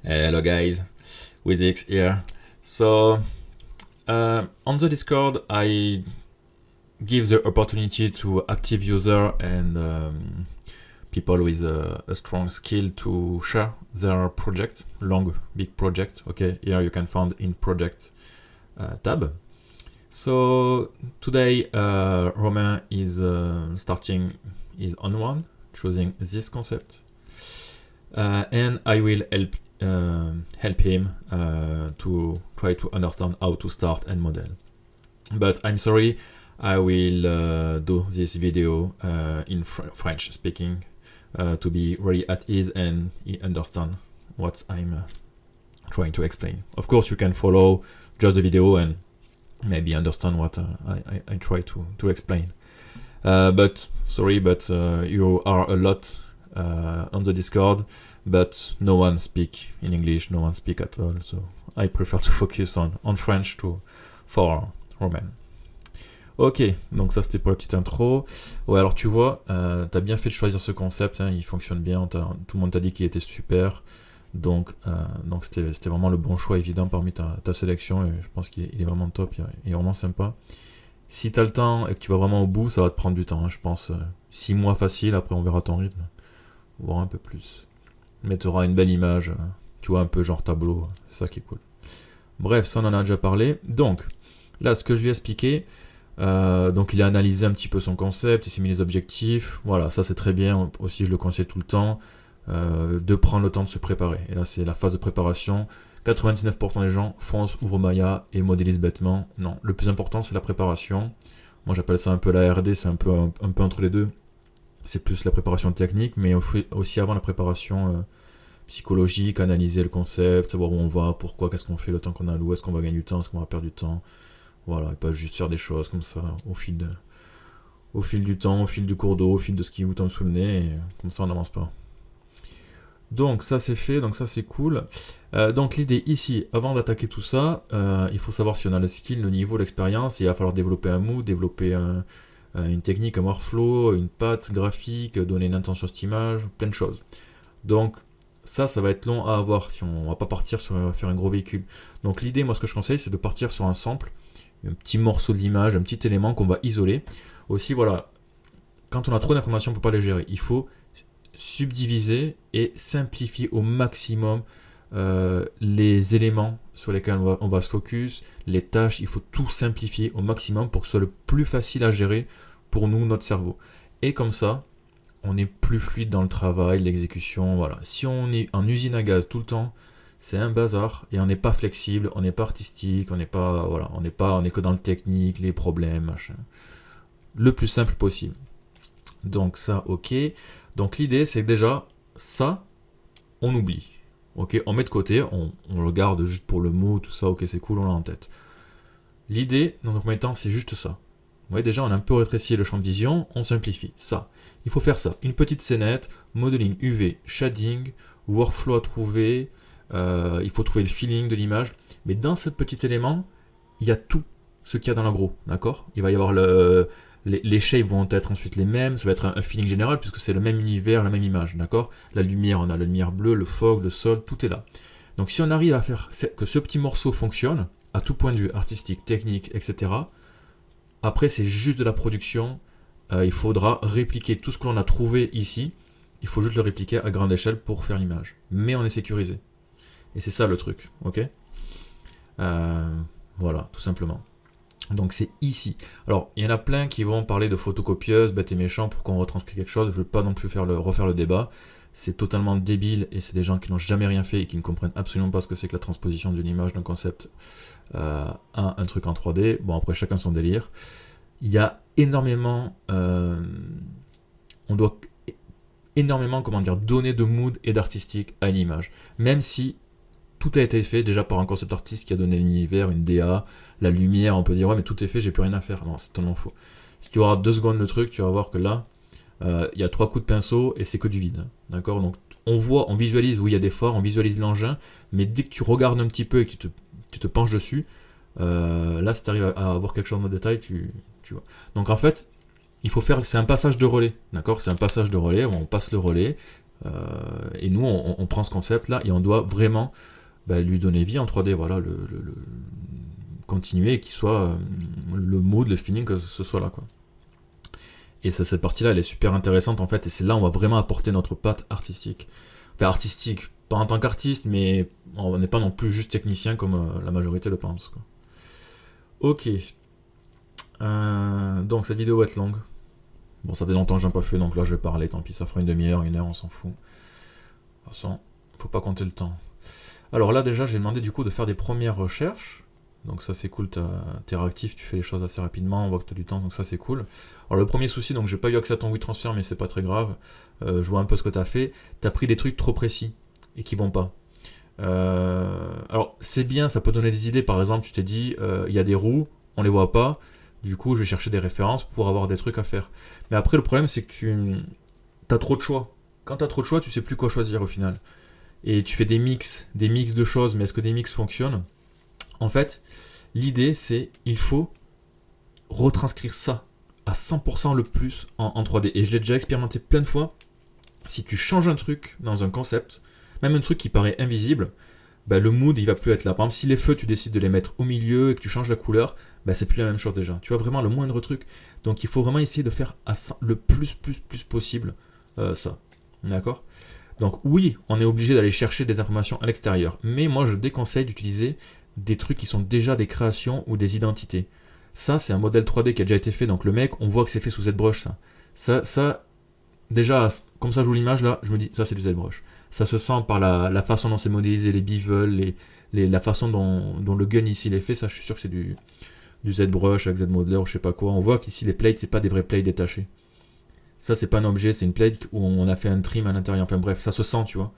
Hello guys, Wizix here. So on the Discord, I give the opportunity to active user and people with a strong skill to share their project, long, big project. Okay, here you can find in project tab. So today Romain is starting his own one, choosing this concept. And I will help him to try to understand how to start and model. But I'm sorry, I will do this video in French speaking to be really at ease and understand what I'm trying to explain. Of course, you can follow just the video and maybe understand what I try to explain. But sorry, but you are a lot on the Discord, but no one speak in English, no one speak at all, so I prefer to focus on French for Romain. Ok, donc ça c'était pour la petite intro. Ouais, alors tu vois, t'as bien fait de choisir ce concept, hein, il fonctionne bien, tout le monde t'a dit qu'il était super, donc c'était vraiment le bon choix évident parmi ta sélection, et je pense qu'il est vraiment top, il est vraiment sympa. Si t'as le temps et que tu vas vraiment au bout, ça va te prendre du temps, hein, je pense 6 mois facile, après on verra ton rythme, voire un peu plus. Mais tu auras une belle image, tu vois, un peu genre tableau, c'est ça qui est cool. Bref, ça on en a déjà parlé. Donc, là, ce que je lui ai expliqué, donc il a analysé un petit peu son concept, il s'est mis les objectifs, voilà, ça c'est très bien, aussi je le conseille tout le temps, de prendre le temps de se préparer. Et là, c'est la phase de préparation. 99% des gens foncent, ouvrent Maya et modélisent bêtement. Non, le plus important, c'est la préparation. Moi, j'appelle ça un peu la R&D, c'est un peu entre les deux. C'est plus la préparation technique, mais aussi avant la préparation psychologique, analyser le concept, savoir où on va, pourquoi, qu'est-ce qu'on fait, le temps qu'on a alloué, est-ce qu'on va gagner du temps, est-ce qu'on va perdre du temps. Voilà, et pas juste faire des choses comme ça au fil du temps, au fil du cours d'eau, au fil de ce qui vous tombe sous le nez, et comme ça on n'avance pas. Donc ça c'est fait, donc ça c'est cool. Donc l'idée ici, avant d'attaquer tout ça, il faut savoir si on a le skill, le niveau, l'expérience, et il va falloir développer un mood, développer une technique, un workflow, une patte graphique, donner une intention à cette image, plein de choses. Donc ça va être long à avoir si on va pas partir sur faire un gros véhicule. Donc l'idée, moi ce que je conseille, c'est de partir sur un sample, un petit morceau de l'image, un petit élément qu'on va isoler. Aussi voilà, quand on a trop d'informations, on peut pas les gérer. Il faut subdiviser et simplifier au maximum les éléments sur lesquels on va se focus, les tâches, il faut tout simplifier au maximum pour que ce soit le plus facile à gérer pour nous, notre cerveau. Et comme ça, on est plus fluide dans le travail, l'exécution, voilà. Si on est en usine à gaz tout le temps, c'est un bazar et on n'est pas flexible, on n'est pas artistique, on n'est pas, voilà, on est que dans le technique, les problèmes, machin. Le plus simple possible. Donc ça, ok. Donc l'idée, c'est que déjà, ça, on oublie. Ok, on met de côté, on le garde juste pour le mot, tout ça, ok, c'est cool, on l'a en tête. L'idée, dans un premier temps, c'est juste ça. Vous voyez, déjà, on a un peu rétréci le champ de vision, on simplifie. Ça, il faut faire ça. Une petite scénette, modeling UV, shading, workflow à trouver, il faut trouver le feeling de l'image. Mais dans ce petit élément, il y a tout ce qu'il y a dans l'agro, d'accord? Il va y avoir les shapes vont être ensuite les mêmes, ça va être un feeling général puisque c'est le même univers, la même image, d'accord? La lumière, on a la lumière bleue, le fog, le sol, tout est là. Donc si on arrive à faire que ce petit morceau fonctionne, à tout point de vue, artistique, technique, etc., après c'est juste de la production, il faudra répliquer tout ce que l'on a trouvé ici, il faut juste le répliquer à grande échelle pour faire l'image. Mais on est sécurisé. Et c'est ça le truc, ok? Voilà, tout simplement. Donc c'est ici. Alors, il y en a plein qui vont parler de photocopieuse, bête et méchant, pour qu'on retranscrit quelque chose. Je ne veux pas non plus refaire le débat. C'est totalement débile et c'est des gens qui n'ont jamais rien fait et qui ne comprennent absolument pas ce que c'est que la transposition d'une image, d'un concept à un truc en 3D. Bon, après, chacun son délire. Il y a énormément... on doit énormément, donner de mood et d'artistique à une image. Même si tout a été fait déjà par un concept artiste qui a donné l'univers, une DA, la lumière, on peut dire ouais mais tout est fait, j'ai plus rien à faire. Non, c'est totalement faux. Si tu auras 2 secondes le truc, tu vas voir que là, il y a 3 coups de pinceau et c'est que du vide. D'accord? Donc on visualise où il y a des phares, on visualise l'engin, mais dès que tu regardes un petit peu et que tu te penches dessus, là si tu arrives à avoir quelque chose dans le détail, tu vois. Donc en fait, il faut faire, c'est un passage de relais, d'accord? C'est un passage de relais, on passe le relais, Et nous, on prend ce concept-là et on doit vraiment lui donner vie en 3D, voilà, continuer et qu'il soit le mood, le feeling que ce soit là, quoi. Et cette partie-là, elle est super intéressante en fait, et c'est là où on va vraiment apporter notre patte artistique. Enfin, artistique, pas en tant qu'artiste, mais on n'est pas non plus juste technicien comme la majorité le pense, quoi. Ok. Donc cette vidéo va être longue. Bon, ça fait longtemps que j'ai pas fait, donc là je vais parler, tant pis, ça fera une demi-heure, 1 heure, on s'en fout. De toute façon, faut pas compter le temps. Alors là déjà, j'ai demandé du coup de faire des premières recherches. Donc ça c'est cool, t'es réactif, tu fais les choses assez rapidement, on voit que t'as du temps, donc ça c'est cool. Alors le premier souci, donc j'ai pas eu accès à ton WeTransfer, mais c'est pas très grave. Je vois un peu ce que t'as fait. T'as pris des trucs trop précis et qui vont pas. Alors c'est bien, ça peut donner des idées. Par exemple, tu t'es dit, il y a des roues, on les voit pas. Du coup, je vais chercher des références pour avoir des trucs à faire. Mais après, le problème, c'est que t'as trop de choix. Quand t'as trop de choix, tu sais plus quoi choisir au final. Et tu fais des mix de choses, mais est-ce que des mix fonctionnent? En fait, l'idée, c'est il faut retranscrire ça à 100% le plus en 3D. Et je l'ai déjà expérimenté plein de fois. Si tu changes un truc dans un concept, même un truc qui paraît invisible, le mood il va plus être là. Par exemple, si les feux tu décides de les mettre au milieu et que tu changes la couleur, c'est plus la même chose déjà. Tu vois vraiment le moindre truc. Donc il faut vraiment essayer de faire le plus possible ça. D'accord? Donc oui, on est obligé d'aller chercher des informations à l'extérieur. Mais moi je déconseille d'utiliser des trucs qui sont déjà des créations ou des identités. Ça c'est un modèle 3D qui a déjà été fait. Donc le mec, on voit que c'est fait sous ZBrush ça. Ça, déjà, comme ça je joue l'image là, je me dis ça c'est du ZBrush. Ça se sent par la façon dont c'est modélisé, les bevels, la façon dont le gun ici il est fait, ça je suis sûr que c'est du ZBrush avec ZModeler ou je sais pas quoi. On voit qu'ici les plates c'est pas des vrais plates détachés. Ça c'est pas un objet, c'est une plate où on a fait un trim à l'intérieur. Enfin bref, ça se sent, tu vois.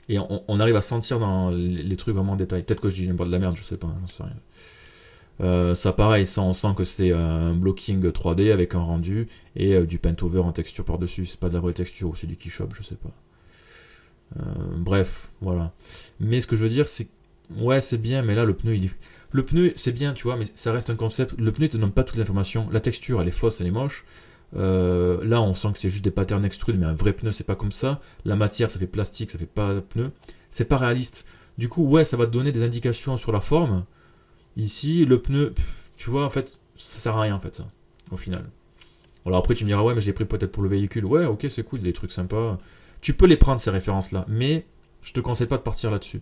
Et on arrive à sentir dans les trucs vraiment en détail. Peut-être que je dis de la merde, je sais pas, j'en sais rien. Ça pareil, ça on sent que c'est un blocking 3D avec un rendu et du paint-over en texture par-dessus. C'est pas de la vraie texture ou c'est du Keyshop, je sais pas. Bref, voilà. Mais ce que je veux dire, c'est ouais, c'est bien, mais là le pneu c'est bien, tu vois, mais ça reste un concept. Le pneu te donne pas toute l'information. La texture, elle est fausse, elle est moche. Là, on sent que c'est juste des patterns extrudes, mais un vrai pneu, c'est pas comme ça. La matière, ça fait plastique, ça fait pas pneu. C'est pas réaliste. Du coup, ouais, ça va te donner des indications sur la forme. Ici, le pneu, tu vois, en fait, ça sert à rien, en fait, ça, au final. Alors après, tu me diras, ouais, mais je l'ai pris peut-être pour le véhicule. Ouais, ok, c'est cool, des trucs sympas. Tu peux les prendre, ces références-là, mais je te conseille pas de partir là-dessus.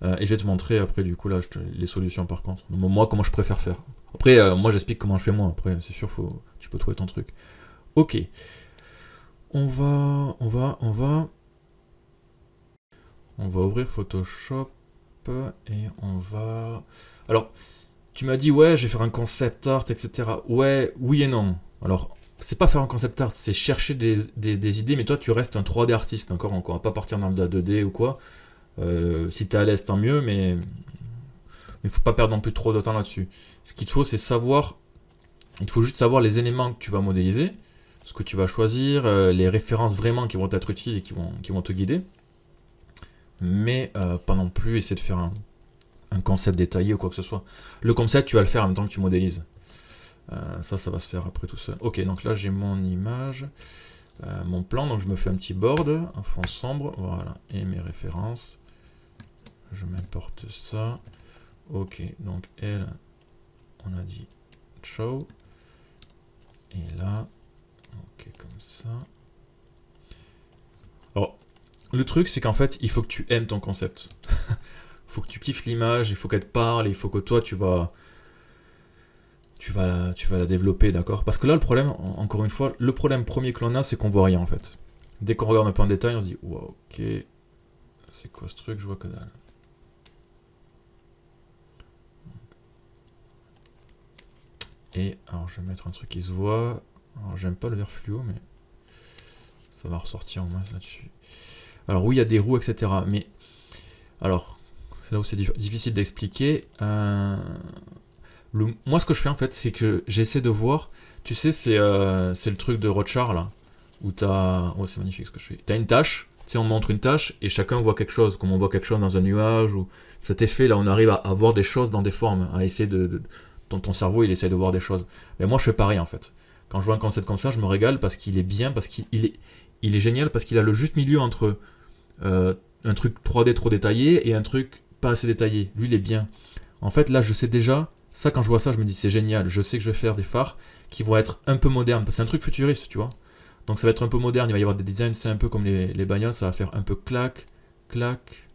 Et je vais te montrer après, du coup, là, les solutions par contre. Moi, comment je préfère faire. Après, moi, j'explique comment je fais moi. Après, c'est sûr, tu peux trouver ton truc. Ok. On va ouvrir Photoshop et on va... Alors, tu m'as dit, ouais, je vais faire un concept art, etc. Ouais, oui et non. Alors, c'est pas faire un concept art, c'est chercher des idées, mais toi, tu restes un 3D artiste, d'accord? On va pas partir dans le 2D ou quoi. Si t'es à l'aise, tant mieux, mais il faut pas perdre non plus trop de temps là-dessus. Ce qu'il te faut, c'est savoir... Il te faut juste savoir les éléments que tu vas modéliser, ce que tu vas choisir, les références vraiment qui vont être utiles et qui vont te guider. Mais pas non plus essayer de faire un concept détaillé ou quoi que ce soit. Le concept, tu vas le faire en même temps que tu modélises. Ça va se faire après tout seul. Ok, donc là j'ai mon image, mon plan, donc je me fais un petit board, un fond sombre, voilà, et mes références. Je m'importe ça. Ok, donc elle, on a dit show. Et là, ok, comme ça. Alors, le truc, c'est qu'en fait, il faut que tu aimes ton concept. Il faut que tu kiffes l'image, il faut qu'elle te parle, il faut que toi, tu vas la développer, d'accord? Parce que là, le problème, encore une fois, le problème premier que l'on a, c'est qu'on voit rien, en fait. Dès qu'on regarde un peu en détail, on se dit, wow, ok, c'est quoi ce truc? Je vois que dalle. Et alors je vais mettre un truc qui se voit. Alors j'aime pas le vert fluo, mais ça va ressortir en moins là-dessus. Alors oui, il y a des roues, etc. Mais alors, c'est là où c'est difficile d'expliquer. Moi, ce que je fais en fait, c'est que j'essaie de voir. Tu sais, c'est le truc de Rothschild là, où t'as. Oh, c'est magnifique ce que je fais. T'as une tâche. Tu sais, on montre une tâche et chacun voit quelque chose, comme on voit quelque chose dans un nuage ou cet effet là, on arrive à voir des choses dans des formes, à essayer ton cerveau il essaie de voir des choses. Mais moi je fais pareil en fait. Quand je vois un concept comme ça, je me régale parce qu'il est bien, parce qu'il il est génial parce qu'il a le juste milieu entre un truc 3D trop détaillé et un truc pas assez détaillé. Lui, il est bien. En fait, là, je sais déjà, ça, quand je vois ça, je me dis, c'est génial. Je sais que je vais faire des phares qui vont être un peu modernes. Parce que c'est un truc futuriste, tu vois. Donc, ça va être un peu moderne. Il va y avoir des designs, c'est un peu comme les bagnoles. Ça va faire un peu clac, clac.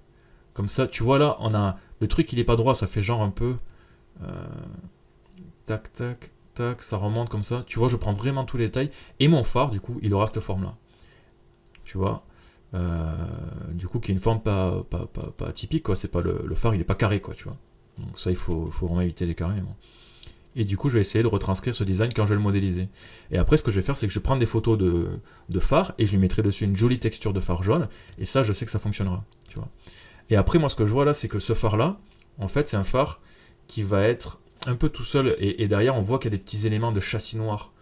Comme ça, tu vois, là, on a le truc, il est pas droit. Ça fait genre un peu tac, tac, tac. Ça remonte comme ça. Tu vois, je prends vraiment tous les détails. Et mon phare, du coup, il aura cette forme-là. Tu vois. Du coup, qui est une forme pas atypique, quoi. C'est pas le phare, il est pas carré, quoi, tu vois. Donc ça, il faut vraiment éviter les carrés. Bon. Et du coup, je vais essayer de retranscrire ce design quand je vais le modéliser. Et après, ce que je vais faire, c'est que je vais prendre des photos de phare et je lui mettrai dessus une jolie texture de phare jaune. Et ça, je sais que ça fonctionnera, tu vois. Et après, moi, ce que je vois là, c'est que ce phare-là, en fait, c'est un phare qui va être un peu tout seul. Et derrière, on voit qu'il y a des petits éléments de châssis noir.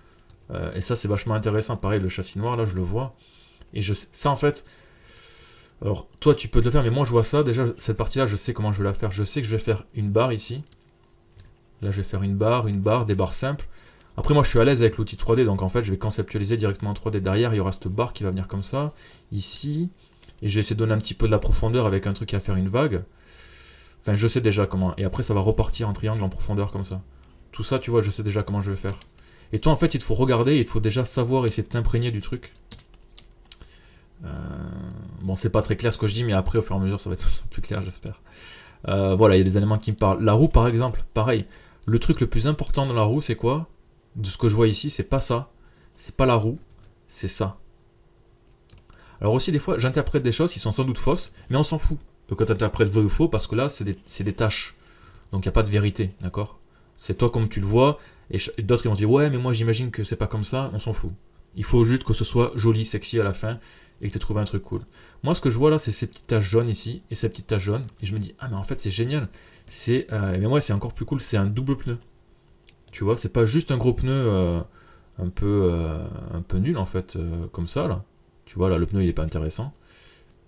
Et ça, c'est vachement intéressant. Pareil, le châssis noir, là, je le vois. Et ça, en fait... Alors, toi, tu peux te le faire, mais moi, je vois ça. Déjà, cette partie-là, je sais comment je vais la faire. Je sais que je vais faire une barre ici. Là, je vais faire une barre, des barres simples. Après, moi, je suis à l'aise avec l'outil 3D, donc en fait, je vais conceptualiser directement en 3D. Derrière, il y aura cette barre qui va venir comme ça, ici. Et je vais essayer de donner un petit peu de la profondeur avec un truc qui va faire une vague. Enfin, je sais déjà comment. Et après, ça va repartir en triangle en profondeur comme ça. Tout ça, tu vois, je sais déjà comment je vais faire. Et toi, en fait, il te faut regarder, il te faut déjà savoir, essayer de t'imprégner du truc. Bon, c'est pas très clair ce que je dis, mais après, au fur et à mesure, ça va être plus clair, j'espère. Voilà, il y a des éléments qui me parlent. La roue, par exemple, pareil. Le truc le plus important dans la roue, c'est quoi? De ce que je vois ici, c'est pas ça. C'est pas la roue, c'est ça. Alors aussi, des fois, j'interprète des choses qui sont sans doute fausses, mais on s'en fout quand tu interprètes vrai ou faux, parce que là, c'est des tâches. Donc, il n'y a pas de vérité, d'accord? C'est toi comme tu le vois, et d'autres qui vont dire, ouais, mais moi, j'imagine que c'est pas comme ça, on s'en fout. Il faut juste que ce soit joli, sexy à la fin, et que tu aies trouvé un truc cool. Moi, ce que je vois là, c'est ces petites taches jaunes ici, et ces petites taches jaunes, et je me dis, ah, mais en fait, c'est génial. Mais moi, c'est encore plus cool, c'est un double pneu. Tu vois, c'est pas juste un gros pneu un peu nul, en fait, comme ça, là. Tu vois, là, le pneu, il est pas intéressant.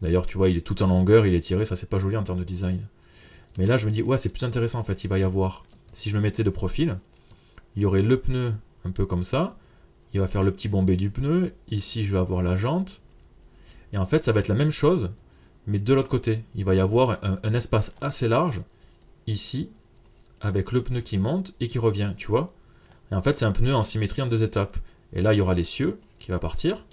D'ailleurs, tu vois, il est tout en longueur, il est tiré, ça, c'est pas joli en termes de design. Mais là, je me dis, ouais, c'est plus intéressant, en fait. Il va y avoir, si je me mettais de profil, il y aurait le pneu un peu comme ça. Il va faire le petit bombé du pneu. Ici, je vais avoir la jante. Et en fait, ça va être la même chose, mais de l'autre côté. Il va y avoir un espace assez large, ici, avec le pneu qui monte et qui revient, tu vois. Et en fait, c'est un pneu en symétrie en 2 étapes. Et là, il y aura l'essieu qui va partir.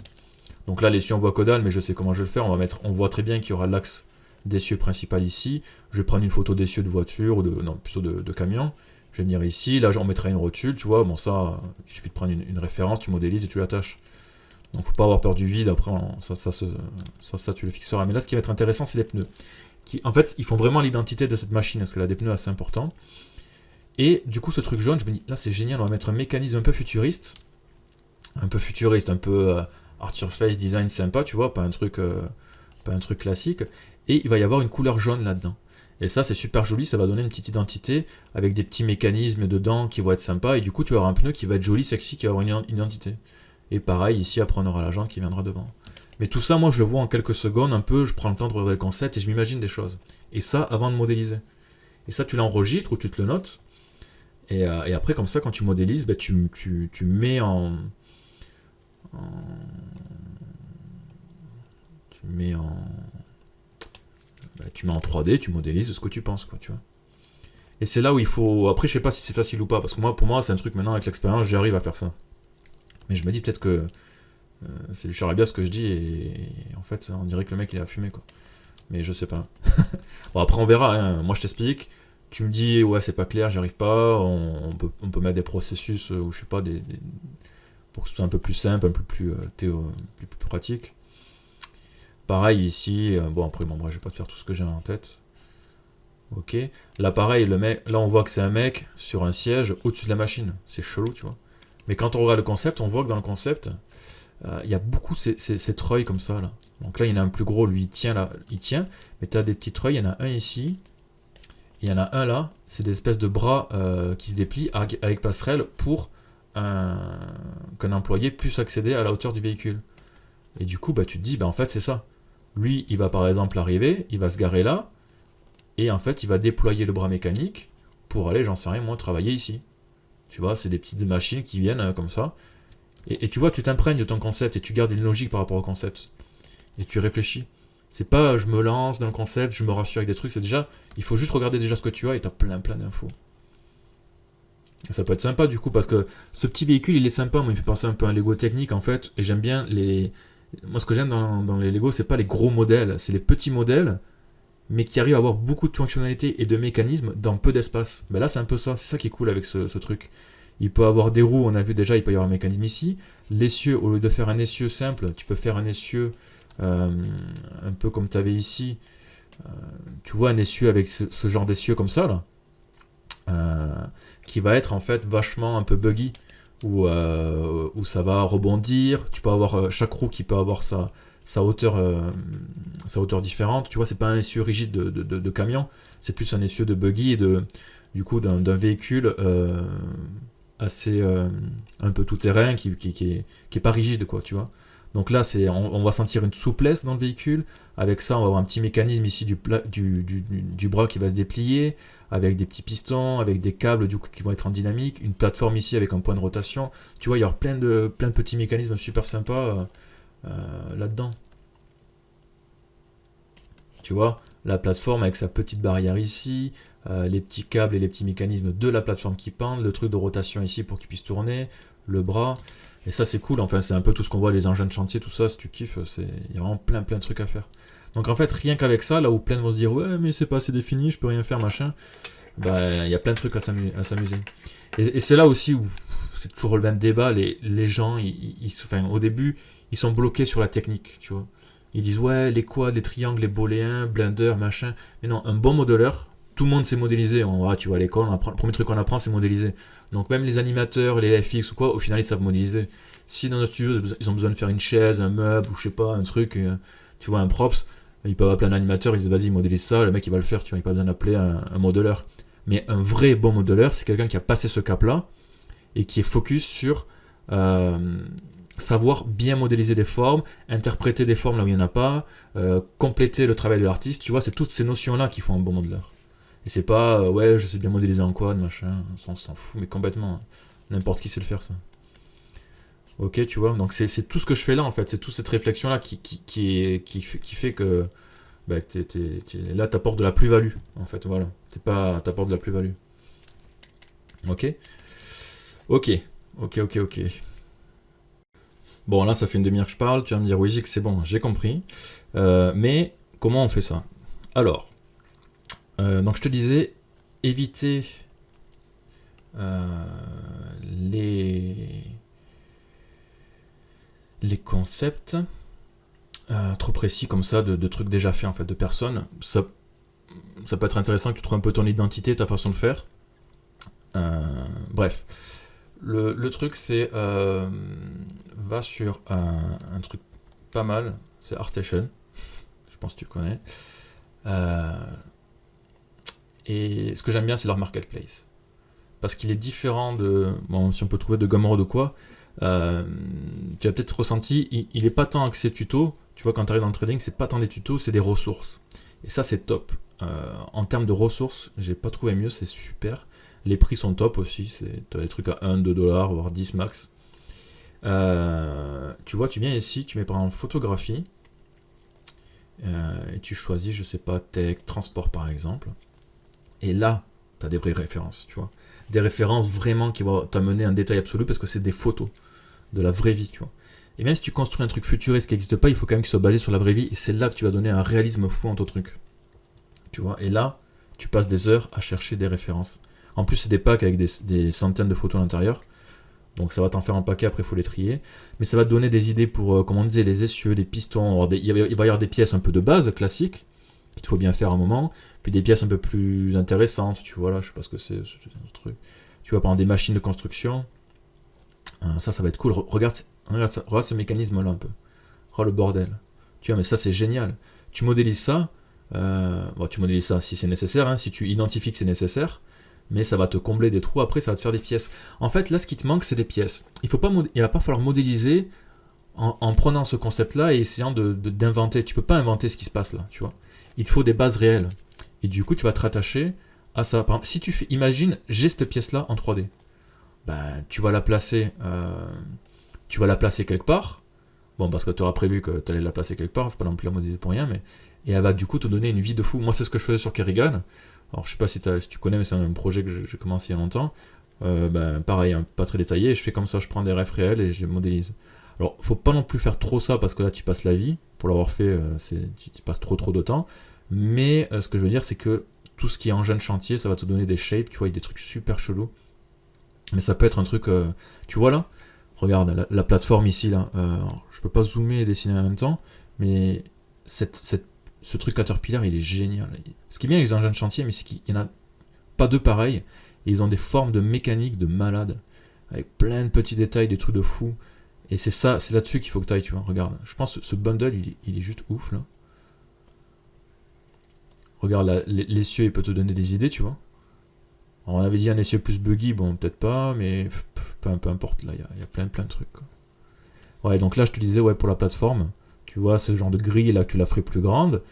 Donc là, l'essieu, on voit que dalle, mais je sais comment je vais le faire. On voit très bien qu'il y aura l'axe d'essieu principal ici. Je vais prendre une photo d'essieu de voiture, non, plutôt de camion. Je vais venir ici, là, on mettra une rotule, tu vois. Bon, ça, il suffit de prendre une référence, tu modélises et tu l'attaches. Donc, faut pas avoir peur du vide. Après, ça, tu le fixeras. Mais là, ce qui va être intéressant, c'est les pneus. En fait, ils font vraiment l'identité de cette machine, parce qu'elle a des pneus assez importants. Et du coup, ce truc jaune, je me dis, là, c'est génial, on va mettre un mécanisme un peu futuriste, un peu Arthur Face design sympa, tu vois, pas un truc classique. Et il va y avoir une couleur jaune là-dedans. Et ça, c'est super joli, ça va donner une petite identité avec des petits mécanismes dedans qui vont être sympas. Et du coup, tu auras un pneu qui va être joli, sexy, qui va avoir une identité. Et pareil, ici, après, on aura la jante qui viendra devant. Mais tout ça, moi, je le vois en quelques secondes, un peu, je prends le temps de regarder le concept et je m'imagine des choses. Et ça, avant de modéliser. Et ça, tu l'enregistres ou tu te le notes. Et après, comme ça, quand tu modélises, bah, tu mets tu mets en 3D, tu modélises ce que tu penses, quoi, tu vois. Et c'est là où il faut... Après, je sais pas si c'est facile ou pas, parce que pour moi, c'est un truc, maintenant, avec l'expérience, j'arrive à faire ça. Mais je me dis peut-être que c'est du charabia ce que je dis, et en fait, on dirait que le mec, il a fumé, quoi. Mais je sais pas. Bon, après, on verra, hein. Moi, je t'explique. Tu me dis, ouais, c'est pas clair, j'y arrive pas, on peut mettre des processus, ou je sais pas, pour que ce soit un peu plus simple, un peu plus, plus pratique. Pareil ici, bon après, bref, je vais pas te faire tout ce que j'ai en tête. Ok, là pareil, le mec, là on voit que c'est un mec sur un siège au-dessus de la machine, c'est chelou, tu vois. Mais quand on regarde le concept, on voit que dans le concept, il y a beaucoup ces treuils comme ça, là. Donc là, il y en a un plus gros, lui, il tient, mais tu as des petits treuils, il y en a un ici, il y en a un là, c'est des espèces de bras qui se déplient avec passerelle pour qu'un employé puisse accéder à la hauteur du véhicule. Et du coup, bah, tu te dis, bah, en fait, c'est ça. Lui, il va par exemple arriver, il va se garer là, et en fait, il va déployer le bras mécanique pour aller, j'en sais rien, moi, travailler ici. Tu vois, c'est des petites machines qui viennent comme ça, Et tu vois, tu t'imprègnes de ton concept et tu gardes une logique par rapport au concept. Et tu réfléchis. C'est pas je me lance dans le concept, je me rassure avec des trucs, c'est déjà, il faut juste regarder déjà ce que tu as et t'as plein d'infos. Et ça peut être sympa du coup parce que ce petit véhicule il est sympa, moi il me fait penser un peu à un Lego technique en fait, et j'aime bien les... Moi ce que j'aime dans les Lego c'est pas les gros modèles, c'est les petits modèles, mais qui arrivent à avoir beaucoup de fonctionnalités et de mécanismes dans peu d'espace. Ben là c'est un peu ça, c'est ça qui est cool avec ce truc. Il peut avoir des roues, on a vu déjà, il peut y avoir un mécanisme ici. L'essieu, au lieu de faire un essieu simple, tu peux faire un essieu un peu comme tu avais ici. Tu vois un essieu avec ce genre d'essieu comme ça là, qui va être en fait vachement un peu buggy, où ça va rebondir. Tu peux avoir chaque roue qui peut avoir sa hauteur différente. Tu vois, c'est pas un essieu rigide de camion, c'est plus un essieu de buggy et du coup d'un véhicule assez un peu tout terrain qui est pas rigide quoi, tu vois. Donc là on va sentir une souplesse dans le véhicule. Avec ça on va avoir un petit mécanisme ici du bras qui va se déplier avec des petits pistons, avec des câbles du coup qui vont être en dynamique, une plateforme ici avec un point de rotation. Tu vois, il y aura plein de petits mécanismes super sympas là-dedans. Tu vois, la plateforme avec sa petite barrière ici, les petits câbles et les petits mécanismes de la plateforme qui pendent, le truc de rotation ici pour qu'il puisse tourner, le bras. Et ça c'est cool, enfin c'est un peu tout ce qu'on voit, les engins de chantier, tout ça, si tu kiffes, il y a vraiment plein de trucs à faire. Donc en fait, rien qu'avec ça, là où plein vont se dire ouais mais c'est pas assez défini, je peux rien faire, machin, bah il y a plein de trucs à s'amuser. Et c'est là aussi où c'est toujours le même débat, les gens, enfin, au début, ils sont bloqués sur la technique, tu vois. Ils disent ouais, les quads, les triangles, les booléens, Blender, machin. Mais non, un bon modeleur, tout le monde sait modéliser. Tu vois, à l'école, le premier truc qu'on apprend, c'est modéliser. Donc même les animateurs, les FX ou quoi, au final, ils savent modéliser. Si dans notre studio, ils ont besoin de faire une chaise, un meuble, ou je sais pas, un truc, tu vois, un props, ils peuvent appeler un animateur, ils disent vas-y, modélise ça, le mec, il va le faire, tu vois, il n'y a pas besoin d'appeler un modeleur. Mais un vrai bon modeleur, c'est quelqu'un qui a passé ce cap-là et qui est focus sur savoir bien modéliser des formes, interpréter des formes là où il n'y en a pas, compléter le travail de l'artiste, tu vois, c'est toutes ces notions-là qui font un bon modeleur. Et c'est pas, ouais, je sais bien modéliser en quad, machin, on s'en fout, mais complètement. N'importe qui sait le faire, ça. Ok, tu vois, donc c'est tout ce que je fais là, en fait, c'est toute cette réflexion-là qui fait que bah, là, t'apportes de la plus-value, en fait, voilà. T'apportes de la plus-value. Ok. Bon, là, ça fait une demi-heure que je parle. Tu vas me dire, oui, c'est bon, j'ai compris. Mais comment on fait ça? Alors, donc je te disais, éviter les concepts trop précis comme ça, de trucs déjà faits, en fait, de personnes. Ça peut être intéressant que tu trouves un peu ton identité, ta façon de faire. Bref. Le truc, c'est va sur un truc pas mal, c'est Artestation. Je pense que tu connais. Et ce que j'aime bien, c'est leur marketplace. Parce qu'il est différent de. Bon, si on peut trouver de Gumroad ou quoi, tu as peut-être ressenti, il est pas tant axé tuto. Tu vois, quand tu arrives dans le trading, c'est pas tant des tutos, c'est des ressources. Et ça, c'est top. En termes de ressources, j'ai pas trouvé mieux, c'est super. Les prix sont top aussi, tu as des trucs à 1, 2 dollars, voire 10 max. Tu vois, tu viens ici, tu mets par exemple photographie, et tu choisis, je sais pas, tech, transport par exemple. Et là, tu as des vraies références, tu vois. Des références vraiment qui vont t'amener un détail absolu parce que c'est des photos de la vraie vie, tu vois. Et même si tu construis un truc futuriste qui n'existe pas, il faut quand même qu'il soit basé sur la vraie vie, et c'est là que tu vas donner un réalisme fou en ton truc. Tu vois, et là, tu passes des heures à chercher des références. En plus, c'est des packs avec des centaines de photos à l'intérieur. Donc ça va t'en faire un paquet, après il faut les trier. Mais ça va te donner des idées pour, comme on disait, les essieux, les pistons. Il va y avoir des pièces un peu de base, classiques, qu'il faut bien faire à un moment. Puis des pièces un peu plus intéressantes, tu vois là, je sais pas ce que c'est, un truc. Tu vois, par exemple des machines de construction. Ça va être cool. Regarde ce mécanisme-là un peu. Regarde le bordel. Tu vois, mais ça c'est génial. Tu modélises ça. Tu modélises ça si c'est nécessaire, hein, si tu identifies que c'est nécessaire. Mais ça va te combler des trous, après ça va te faire des pièces. En fait, là, ce qui te manque, c'est des pièces. Il va pas falloir modéliser en prenant ce concept-là et essayant d'inventer. Tu peux pas inventer ce qui se passe là, tu vois. Il te faut des bases réelles. Et du coup, tu vas te rattacher à ça. Par exemple, si tu imagine, j'ai cette pièce-là en 3D. Ben, tu vas la placer tu vas la placer quelque part. Bon, parce que tu auras prévu que tu allais la placer quelque part, faut pas non plus la modéliser pour rien, mais. Et elle va du coup te donner une vie de fou. Moi, c'est ce que je faisais sur Kerrigan. Alors, je sais pas si tu connais, mais c'est un projet que j'ai commencé il y a longtemps. Pareil, hein, pas très détaillé. Je fais comme ça, je prends des refs réels et je les modélise. Alors, faut pas non plus faire trop ça parce que là, tu passes la vie. Pour l'avoir fait, tu passes trop de temps. Mais ce que je veux dire, c'est que tout ce qui est engin de chantier, ça va te donner des shapes, tu vois, avec des trucs super chelous. Mais ça peut être un truc, tu vois là, regarde la plateforme ici là. Je peux pas zoomer et dessiner en même temps, mais ce truc Caterpillar, il est génial. Ce qui est bien avec les engins de chantier, mais c'est qu'il y en a pas deux pareils. Et ils ont des formes de mécanique de malade, avec plein de petits détails, des trucs de fou. Et c'est ça, c'est là-dessus qu'il faut que tu ailles, tu vois. Regarde, je pense que ce bundle, il est juste ouf là. Regarde, là, l'essieu, il peut te donner des idées, tu vois. Alors, on avait dit un essieu plus buggy, bon, peut-être pas, mais peu importe, là, il y a plein de trucs, quoi. Ouais, donc là, je te disais, ouais, pour la plateforme, tu vois, ce genre de grille, là, tu la ferais plus grande.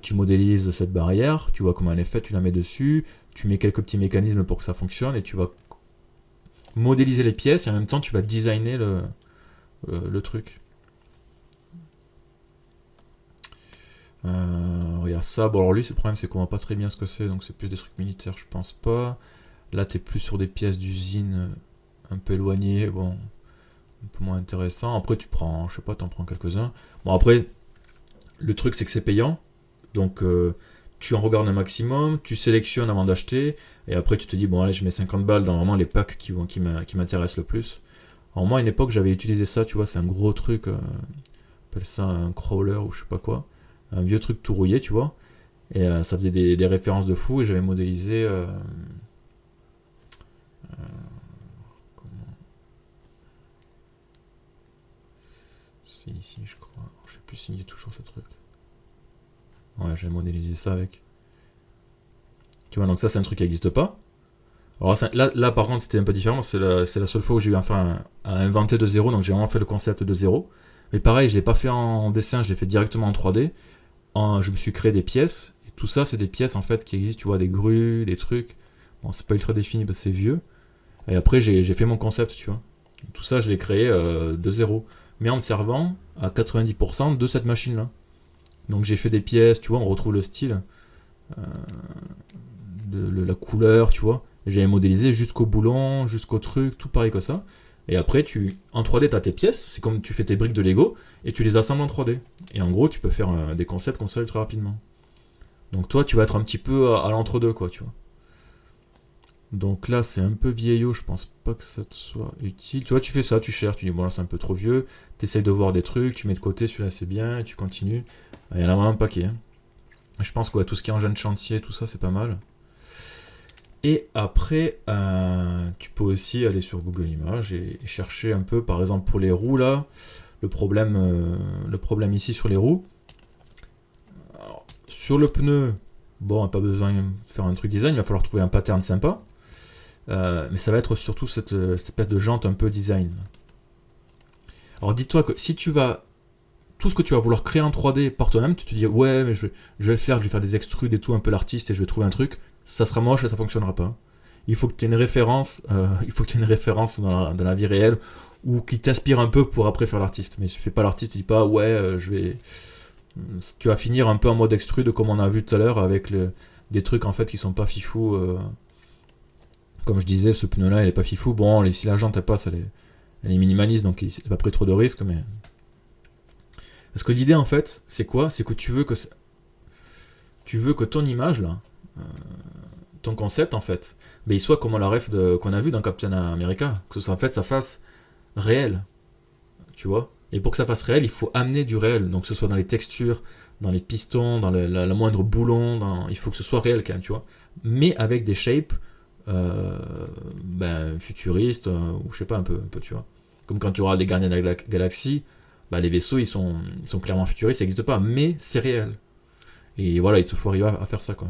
Tu modélises cette barrière, tu vois comment elle est faite, tu la mets dessus, tu mets quelques petits mécanismes pour que ça fonctionne, et tu vas modéliser les pièces, et en même temps, tu vas designer le truc. Regarde ça. Bon, alors lui, le problème, c'est qu'on voit pas très bien ce que c'est, donc c'est plus des trucs militaires, je pense pas. Là, t'es plus sur des pièces d'usine un peu éloignées, bon, un peu moins intéressant. Après, tu prends, je sais pas, t'en prends quelques-uns. Bon, après, le truc, c'est que c'est payant, donc tu en regardes un maximum, tu sélectionnes avant d'acheter, et après, tu te dis, bon, allez, je mets 50 balles dans vraiment les packs qui m'intéressent le plus. Alors, moi, à une époque, j'avais utilisé ça, tu vois, c'est un gros truc, on appelle ça un crawler ou je sais pas quoi. Un vieux truc tout rouillé, tu vois. Et ça faisait des références de fou et j'avais modélisé. Comment c'est ici, je crois. Je sais plus s'il y a toujours ce truc. Ouais, j'ai modélisé ça avec. Tu vois, donc ça, c'est un truc qui n'existe pas. Alors là, par contre, c'était un peu différent. C'est la seule fois où j'ai eu à inventer de zéro. Donc j'ai vraiment fait le concept de zéro. Mais pareil, je ne l'ai pas fait en dessin, je l'ai fait directement en 3D. Je me suis créé des pièces, et tout ça, c'est des pièces en fait qui existent, tu vois, des grues, des trucs. Bon, c'est pas ultra défini parce que c'est vieux. Et après, j'ai fait mon concept, tu vois. Tout ça, je l'ai créé de zéro, mais en me servant à 90% de cette machine-là. Donc j'ai fait des pièces, tu vois, on retrouve le style, euh, la couleur, tu vois. J'avais modélisé jusqu'au boulon, jusqu'au truc, tout pareil que ça. Et après, en 3D, tu as tes pièces, c'est comme tu fais tes briques de Lego, et tu les assembles en 3D. Et en gros, tu peux faire des concepts comme ça ultra rapidement. Donc toi, tu vas être un petit peu à l'entre-deux, quoi, tu vois. Donc là, c'est un peu vieillot, je pense pas que ça te soit utile. Tu vois, tu fais ça, tu cherches, tu dis, bon là, c'est un peu trop vieux, tu essayes de voir des trucs, tu mets de côté, celui-là, c'est bien, et tu continues. Il y en a vraiment un paquet. Hein. Je pense que tout ce qui est engin de chantier, tout ça, c'est pas mal. Et après, tu peux aussi aller sur Google Images et chercher un peu, par exemple pour les roues là, le problème ici sur les roues. Alors, sur le pneu, bon, pas besoin de faire un truc design, il va falloir trouver un pattern sympa. Mais ça va être surtout cette espèce de jante un peu design. Alors dis-toi que si tu vas... Tout ce que tu vas vouloir créer en 3D par toi-même, tu te dis ouais mais je vais le faire, je vais faire des extrudes et tout, un peu l'artiste et je vais trouver un truc, ça sera moche et ça fonctionnera pas. Il faut que tu aies une référence, dans la vie réelle ou qui t'inspire un peu pour après faire l'artiste. Mais tu fais pas l'artiste, tu dis pas ouais tu vas finir un peu en mode extrude comme on a vu tout à l'heure avec des trucs en fait qui sont pas fifou. Comme je disais, ce pneu là il est pas fifou. Bon, si la jante elle passe, elle est minimaliste donc il n'a pas pris trop de risques mais. Parce que l'idée en fait, c'est quoi? C'est que tu veux que ton image là, ton concept en fait, il soit comme la ref qu'on a vu dans Captain America, que ce soit en fait ça fasse réel, tu vois. Et pour que ça fasse réel, il faut amener du réel, donc que ce soit dans les textures, dans les pistons, dans la moindre boulon, il faut que ce soit réel quand même, tu vois. Mais avec des shapes futuristes ou je sais pas un peu, tu vois. Comme quand tu auras des Gardiens de la Galaxie. Les vaisseaux ils sont clairement futuristes, ça n'existe pas, mais c'est réel. Et voilà, il te faut arriver à faire ça quoi.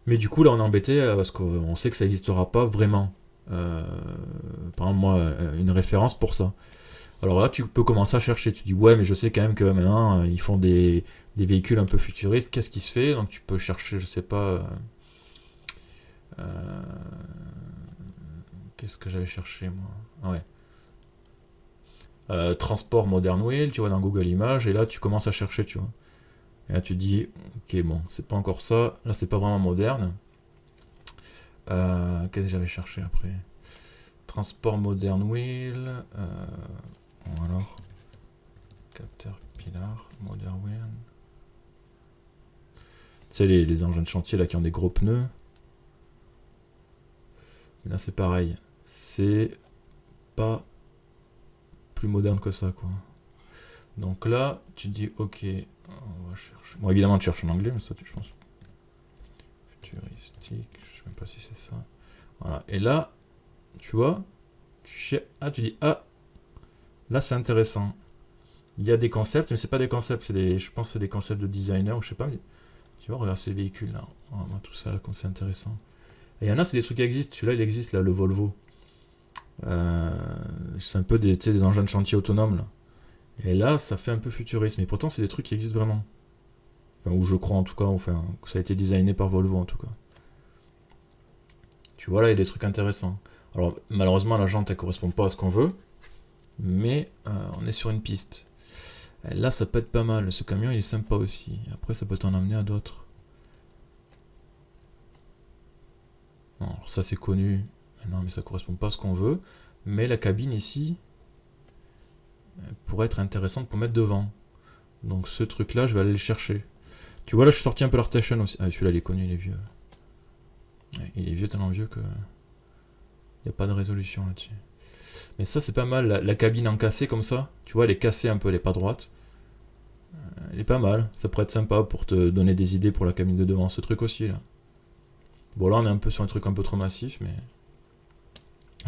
Mais du coup là on est embêté parce qu'on sait que ça n'existera pas vraiment. Par exemple moi une référence pour ça. Alors là tu peux commencer à chercher, tu dis ouais mais je sais quand même que maintenant ils font des véhicules un peu futuristes, qu'est-ce qui se fait? Donc tu peux chercher, je sais pas. Qu'est-ce que j'avais cherché moi? Ah ouais. transport modern wheel, tu vois, dans Google Images, et là tu commences à chercher, tu vois. Et là tu dis, ok, bon, c'est pas encore ça, là c'est pas vraiment moderne. Qu'est-ce que j'avais cherché après? Transport modern wheel, alors, Caterpillar, modern wheel. Tu sais, les engins de chantier là qui ont des gros pneus. Mais là c'est pareil, c'est pas plus moderne que ça, quoi. Donc là, tu dis, ok, on va chercher. Bon, évidemment, tu cherches en anglais, mais ça, je pense. Futuristique, je sais même pas si c'est ça. Voilà, et là, tu vois, tu dis, ah, là, c'est intéressant. Il y a des concepts, mais c'est pas des concepts, je pense que c'est des concepts de designer, ou je sais pas. Mais, tu vois, regarde ces véhicules là. Oh, tout ça, là, comme c'est intéressant. Et il y en a, c'est des trucs qui existent. Celui-là, il existe, là, le Volvo. C'est un peu des engins de chantier autonomes, là. Et là, ça fait un peu futuriste, mais pourtant, c'est des trucs qui existent vraiment. Enfin, ou je crois en tout cas, enfin, que ça a été designé par Volvo en tout cas. Tu vois, là, il y a des trucs intéressants. Alors, malheureusement, la jante, elle correspond pas à ce qu'on veut, mais on est sur une piste. Et là, ça peut être pas mal. Ce camion, il est sympa aussi. Après, ça peut t'en amener à d'autres. Non, alors ça, c'est connu. Non, mais ça correspond pas à ce qu'on veut. Mais la cabine ici pourrait être intéressante pour mettre devant. Donc, ce truc-là, je vais aller le chercher. Tu vois, là, je suis sorti un peu l'ArtStation aussi. Ah, celui-là, il est connu, il est vieux. Ouais, il est vieux, tellement vieux que... Il n'y a pas de résolution là-dessus. Mais ça, c'est pas mal. La cabine encassée comme ça. Tu vois, elle est cassée un peu, elle est pas droite. Elle est pas mal. Ça pourrait être sympa pour te donner des idées pour la cabine de devant. Ce truc aussi, là. Bon, là, on est un peu sur un truc un peu trop massif, mais...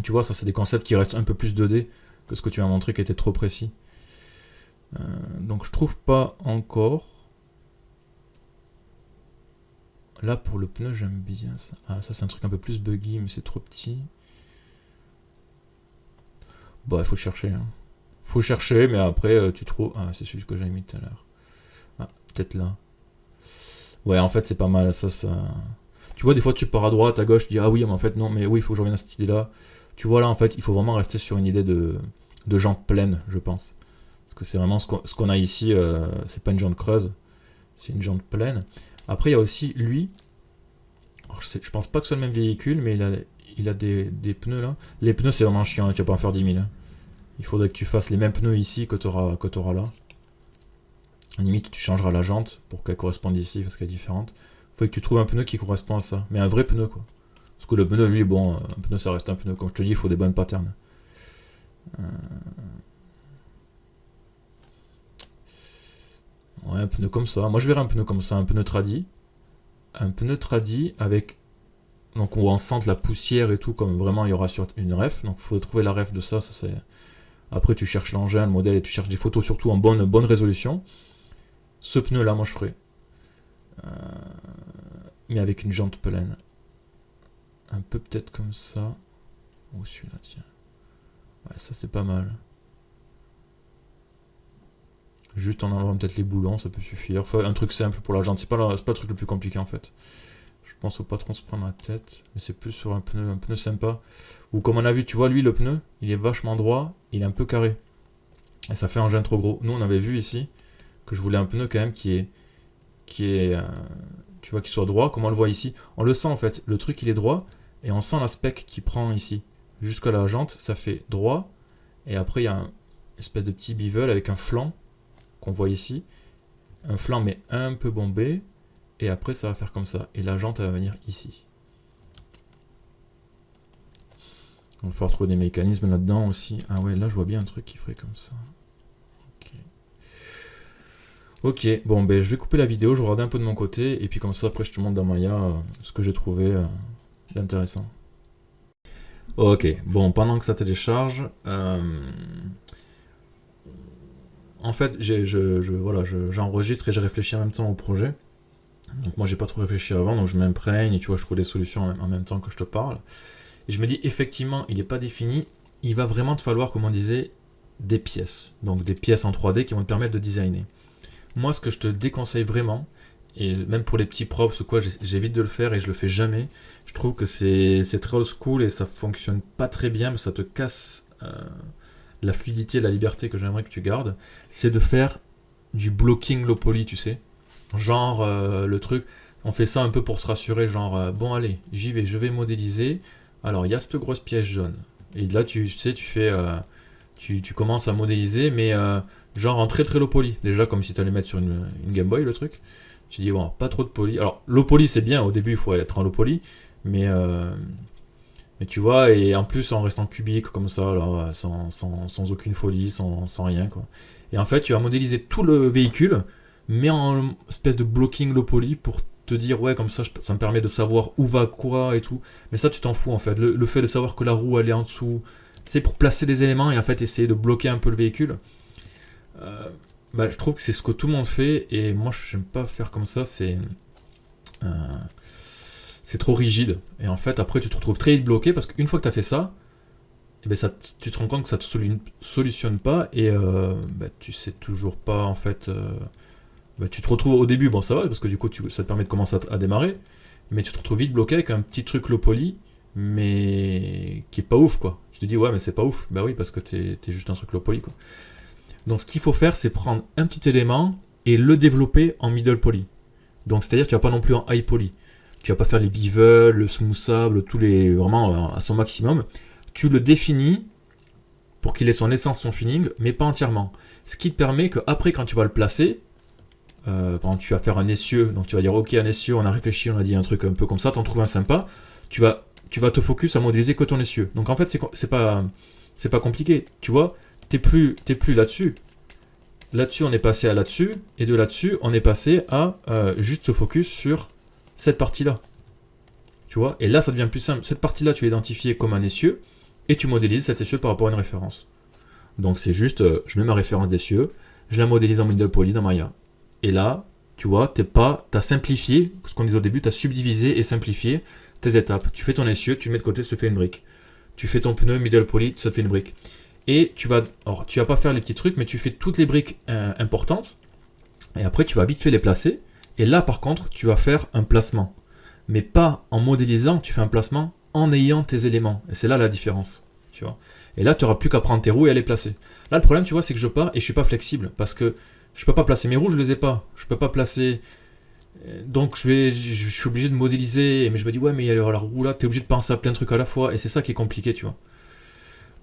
Tu vois, ça, c'est des concepts qui restent un peu plus 2D que ce que tu m'as montré qui était trop précis. Donc, je trouve pas encore... Là, pour le pneu, j'aime bien ça. Ah, ça, c'est un truc un peu plus buggy, mais c'est trop petit. Bon, il faut chercher. Hein. Faut chercher, mais après, tu trouves... Ah, c'est celui que j'avais mis tout à l'heure. Ah, peut-être là. Ouais, en fait, c'est pas mal, ça. Tu vois, des fois, tu pars à droite, à gauche, tu dis, ah oui, mais en fait, non, mais oui, il faut que je revienne à cette idée-là. Tu vois, là, en fait, il faut vraiment rester sur une idée de jante pleine, je pense. Parce que c'est vraiment ce qu'on a ici, c'est pas une jante creuse, c'est une jante pleine. Après, il y a aussi, lui... Alors, je pense pas que ce soit le même véhicule, mais il a des pneus, là. Les pneus, c'est vraiment chiant, tu vas pas en faire 10 000. Hein. Il faudrait que tu fasses les mêmes pneus ici que tu auras là. À la limite, tu changeras la jante pour qu'elle corresponde ici, parce qu'elle est différente. Il faut que tu trouves un pneu qui correspond à ça. Mais un vrai pneu, quoi. Parce que le pneu, lui, bon, un pneu, ça reste un pneu. Comme je te dis, il faut des bonnes patterns. Ouais, un pneu comme ça. Moi, je verrais un pneu comme ça, un pneu tradi. Un pneu tradi avec... Donc, où on sent la poussière et tout, comme vraiment il y aura sur une ref. Donc, il faudrait trouver la ref de ça. Ça c'est... Après, tu cherches l'engin, le modèle, et tu cherches des photos surtout en bonne résolution. Ce pneu-là, moi, je ferais. Mais avec une jante pleine. Un peu peut-être comme ça. Oh, celui-là, tiens. Ouais, ça, c'est pas mal. Juste en enlevant peut-être les boulons, ça peut suffire. Enfin, un truc simple pour la jante. C'est pas le truc le plus compliqué, en fait. Je pense au patron se prendre la tête. Mais c'est plus sur un pneu sympa. Ou comme on a vu, tu vois, lui, le pneu, il est vachement droit. Il est un peu carré. Et ça fait un engin trop gros. Nous, on avait vu ici que je voulais un pneu quand même qui est tu vois, qui soit droit, comme on le voit ici. On le sent en fait, le truc il est droit, et on sent la spec qui prend ici. Jusqu'à la jante, ça fait droit, et après il y a une espèce de petit bevel avec un flanc, qu'on voit ici. Un flanc mais un peu bombé, et après ça va faire comme ça. Et la jante elle va venir ici. Il va falloir trouver des mécanismes là-dedans aussi. Ah ouais, là je vois bien un truc qui ferait comme ça. Ok, bon ben je vais couper la vidéo, je vais regarder un peu de mon côté, et puis comme ça après je te montre dans Maya ce que j'ai trouvé d'intéressant. Ok, bon pendant que ça télécharge, en fait j'enregistre et je réfléchis en même temps au projet. Donc moi j'ai pas trop réfléchi avant, donc je m'imprègne et tu vois je trouve des solutions en même temps que je te parle. Et je me dis effectivement il n'est pas défini, il va vraiment te falloir comme on disait des pièces. Donc des pièces en 3D qui vont te permettre de designer. Moi, ce que je te déconseille vraiment, et même pour les petits props ou quoi, j'évite de le faire et je le fais jamais. Je trouve que c'est très old school et ça fonctionne pas très bien, mais ça te casse la fluidité, la liberté que j'aimerais que tu gardes, c'est de faire du blocking low poly, tu sais. Genre, le truc, on fait ça un peu pour se rassurer, genre, bon allez, j'y vais, je vais modéliser. Alors, il y a cette grosse pièce jaune. Et là, tu sais, tu fais... tu commences à modéliser, mais genre en très très low poly. Déjà, comme si tu allais mettre sur une Game Boy le truc. Tu dis, bon, pas trop de poly. Alors, low poly, c'est bien, au début, il faut être en low poly, mais tu vois, et en plus, en restant cubique comme ça, là, sans aucune folie, sans rien, quoi. Et en fait, tu vas modéliser tout le véhicule, mais en espèce de blocking low poly pour te dire, ouais, comme ça, ça me permet de savoir où va quoi et tout. Mais ça, tu t'en fous, en fait. Le fait de savoir que la roue, elle est en dessous, c'est pour placer des éléments et en fait essayer de bloquer un peu le véhicule. Euh, je trouve que c'est ce que tout le monde fait et moi je n'aime pas faire comme ça, euh, c'est trop rigide. Et en fait après tu te retrouves très vite bloqué parce qu'une fois que tu as fait ça, et ben tu te rends compte que ça te solutionne pas et tu sais toujours pas en fait. Tu te retrouves au début, bon ça va parce que du coup ça te permet de commencer à démarrer, mais tu te retrouves vite bloqué avec un petit truc low poly mais qui est pas ouf quoi. Tu te dis ouais mais c'est pas ouf, bah oui parce que t'es juste un truc low poly quoi. Donc ce qu'il faut faire c'est prendre un petit élément et le développer en middle poly. Donc c'est à dire tu vas pas non plus en high poly. Tu vas pas faire les bevel, le smoothable, tous les vraiment à son maximum. Tu le définis pour qu'il ait son essence, son feeling, mais pas entièrement. Ce qui te permet que après quand tu vas le placer, par exemple, tu vas faire un essieu, donc tu vas dire ok un essieu, on a réfléchi, on a dit un truc un peu comme ça, t'en trouves un sympa, tu vas te focus à modéliser que ton essieu. Donc en fait c'est pas compliqué, tu vois, t'es plus là-dessus. Là-dessus on est passé à là-dessus, et de là-dessus on est passé à juste se focus sur cette partie-là. Tu vois, et là ça devient plus simple. Cette partie-là tu l'as identifiée comme un essieu, et tu modélises cet essieu par rapport à une référence. Donc c'est juste, je mets ma référence d'essieu, je la modélise en middle poly dans Maya. Et là, tu vois, t'as simplifié, ce qu'on disait au début, t'as subdivisé et simplifié tes étapes. Tu fais ton essieu, tu mets de côté, ça te fait une brique. Tu fais ton pneu, middle poly, ça te fait une brique. Et tu vas pas faire les petits trucs, mais tu fais toutes les briques importantes. Et après, tu vas vite fait les placer. Et là, par contre, tu vas faire un placement. Mais pas en modélisant, tu fais un placement en ayant tes éléments. Et c'est là la différence. Tu vois. Et là, tu n'auras plus qu'à prendre tes roues et à les placer. Là, le problème, tu vois, c'est que je pars et je suis pas flexible. Parce que je peux pas placer mes roues, je les ai pas. Je peux pas placer. Donc je suis obligé de modéliser. Mais je me dis, ouais, mais il y a la roue là, tu es obligé de penser à plein de trucs à la fois. Et c'est ça qui est compliqué, tu vois.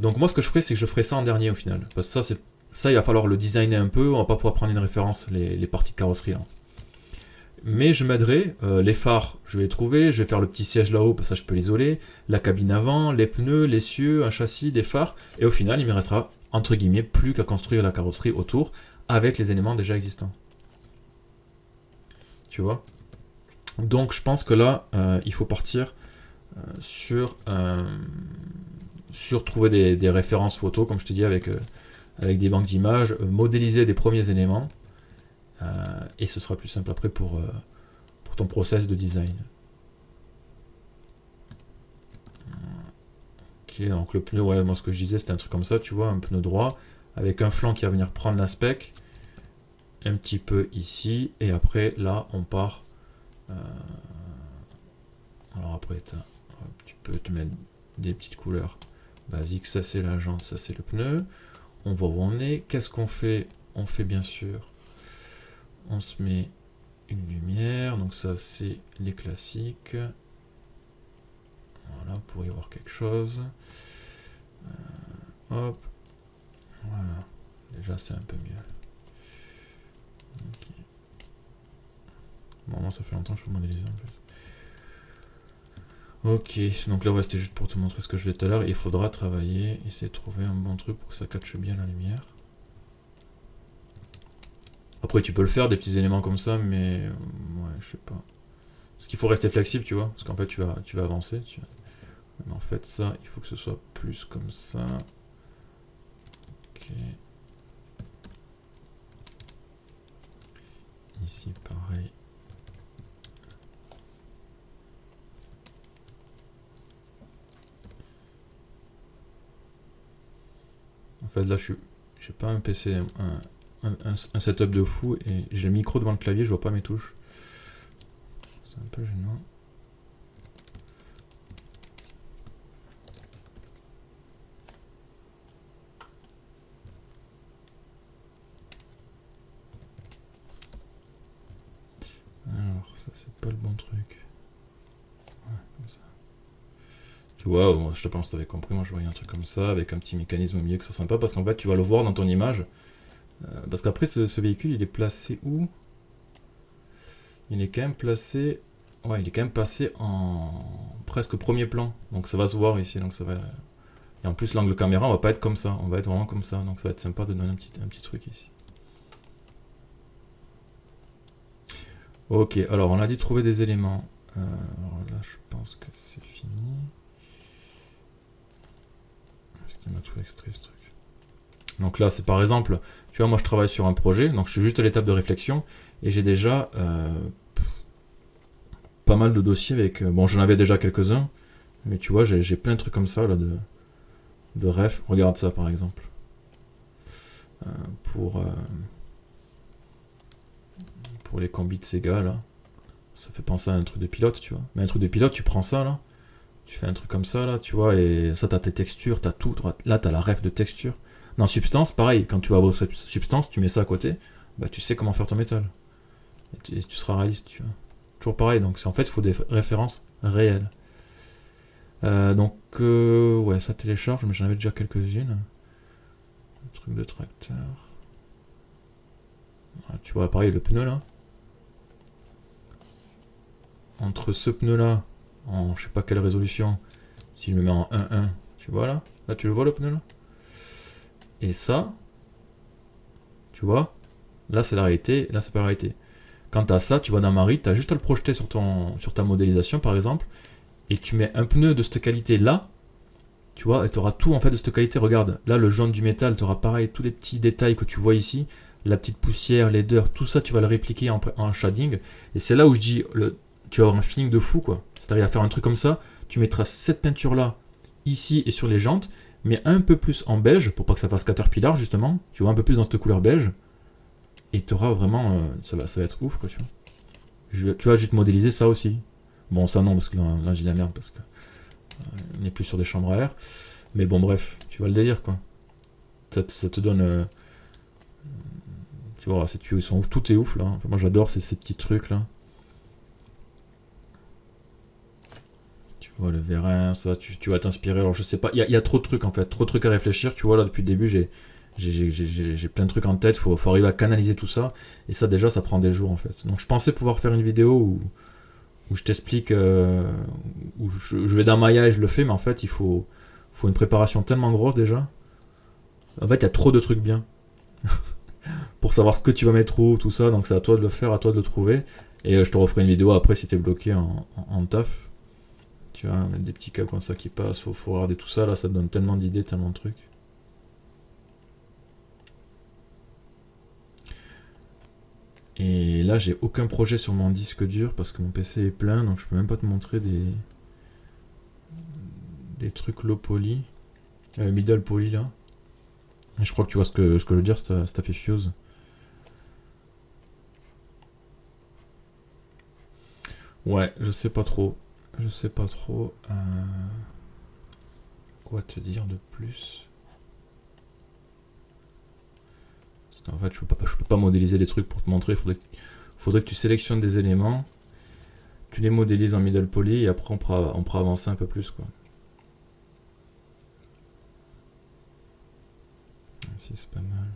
Donc moi, ce que je ferais, c'est que je ferais ça en dernier au final. Parce que ça, il va falloir le designer un peu. On va pas pouvoir prendre une référence, les parties de carrosserie là. Mais je m'aiderai, les phares, je vais les trouver, je vais faire le petit siège là-haut, ça je peux l'isoler, la cabine avant, les pneus, l'essieu, un châssis, des phares, et au final il me restera, entre guillemets, plus qu'à construire la carrosserie autour, avec les éléments déjà existants. Tu vois? Donc je pense que là, il faut partir sur trouver des références photos, comme je te dis, avec des banques d'images, modéliser des premiers éléments, et ce sera plus simple après pour ton process de design. Ok, donc le pneu, ouais, moi ce que je disais c'était un truc comme ça, tu vois, un pneu droit, avec un flanc qui va venir prendre la spec, un petit peu ici, et après là on part. Alors après tu peux te mettre des petites couleurs basiques, ça c'est la jante, ça c'est le pneu. On voit où on est, qu'est-ce qu'on fait? On fait bien sûr, on se met une lumière, donc ça c'est les classiques. Voilà, pour y voir quelque chose. Hop, voilà, déjà c'est un peu mieux. Okay. Bon, moi ça fait longtemps que je peux modéliser en plus. Ok, donc là ouais, c'était juste pour te montrer ce que je faisais tout à l'heure. Il faudra travailler, essayer de trouver un bon truc pour que ça catche bien la lumière. Après tu peux le faire, des petits éléments comme ça, mais ouais, je sais pas. Parce qu'il faut rester flexible, tu vois, parce qu'en fait tu vas avancer. Mais en fait ça, il faut que ce soit plus comme ça. Ok. Ici pareil. En fait là j'ai pas un PC, un setup de fou et j'ai le micro devant le clavier, je vois pas mes touches. C'est un peu gênant. c'est pas le bon truc. Ouais, comme ça. Tu vois, bon, je te pense que tu avais compris, moi je voyais un truc comme ça, avec un petit mécanisme au milieu que ça sympa, parce qu'en fait tu vas le voir dans ton image. Parce qu'après ce véhicule il est placé où? Il est quand même placé... Ouais, il est quand même placé en presque premier plan. Donc ça va se voir ici, donc ça va... Et en plus l'angle caméra on va pas être comme ça, on va être vraiment comme ça, donc ça va être sympa de donner un petit truc ici. Ok, alors on a dit trouver des éléments. Alors là je pense que c'est fini. Est-ce qu'il m'a tout extrait ce truc? Donc là c'est par exemple, tu vois moi je travaille sur un projet, donc je suis juste à l'étape de réflexion, et j'ai déjà pas mal de dossiers avec... bon j'en avais déjà quelques-uns, mais tu vois j'ai plein de trucs comme ça là de ref. Regarde ça par exemple. Pour les combis de Sega là. Ça fait penser à un truc de pilote, tu vois. Mais un truc de pilote, tu prends ça là, tu fais un truc comme ça là, tu vois, et ça t'as tes textures, t'as tout. Là t'as la ref de texture. Dans Substance, pareil, quand tu vas avoir cette Substance, tu mets ça à côté, bah tu sais comment faire ton métal. Et tu seras réaliste, tu vois. Toujours pareil, donc en fait il faut des références réelles. Ouais, ça télécharge, mais j'en avais déjà quelques-unes. Un truc de tracteur. Ah, tu vois, pareil, le pneu là. Entre ce pneu là, en je sais pas quelle résolution, si je me mets en 1.1, tu vois là? Là tu le vois le pneu là? Et ça, tu vois? Là c'est la réalité, là c'est pas la réalité. Quant à ça, tu vois dans Marie, tu as juste à le projeter sur ta modélisation par exemple, et tu mets un pneu de cette qualité là, tu vois, et tu auras tout en fait de cette qualité. Regarde, là le jaune du métal, tu auras pareil, tous les petits détails que tu vois ici, la petite poussière, laideur, tout ça tu vas le répliquer en shading, et c'est là où je dis, tu vas avoir un feeling de fou quoi. C'est-à-dire à faire un truc comme ça, tu mettras cette peinture là, ici et sur les jantes, mais un peu plus en beige, pour pas que ça fasse Caterpillar justement, tu vois, un peu plus dans cette couleur beige, et tu auras vraiment, ça va être ouf quoi, tu vois. Tu vas juste modéliser ça aussi. Bon ça non, parce que là j'ai la merde, parce que on n'est plus sur des chambres à air. Mais bon bref, tu vois le délire quoi. Ça te donne... tu vois, ces tuyaux ils sont ouf, tout est ouf là. Enfin, moi j'adore ces petits trucs là. Tu vois le vérin, ça, tu vas t'inspirer. Alors je sais pas, il y a trop de trucs en fait, trop de trucs à réfléchir. Tu vois là depuis le début j'ai plein de trucs en tête, faut arriver à canaliser tout ça. Et ça déjà ça prend des jours en fait. Donc je pensais pouvoir faire une vidéo où je t'explique, où je vais dans Maya et je le fais, mais en fait il faut une préparation tellement grosse déjà. En fait il y a trop de trucs bien. Pour savoir ce que tu vas mettre où, tout ça, donc c'est à toi de le faire, à toi de le trouver. Et je te referai une vidéo après si t'es bloqué en taf. Tu vois, mettre des petits câbles comme ça qui passent, faut regarder tout ça, là ça te donne tellement d'idées, tellement de trucs. Et là j'ai aucun projet sur mon disque dur parce que mon PC est plein, donc je peux même pas te montrer des trucs low poly, middle poly là. Et je crois que tu vois ce que je veux dire, c'est fait Fuse. Ouais, je sais pas trop. Je sais pas trop. Quoi te dire de plus? Parce qu'en fait, je peux pas modéliser les trucs pour te montrer. Faudrait que tu sélectionnes des éléments, tu les modélises en middle poly et après on pourra avancer un peu plus quoi. Ici c'est pas mal.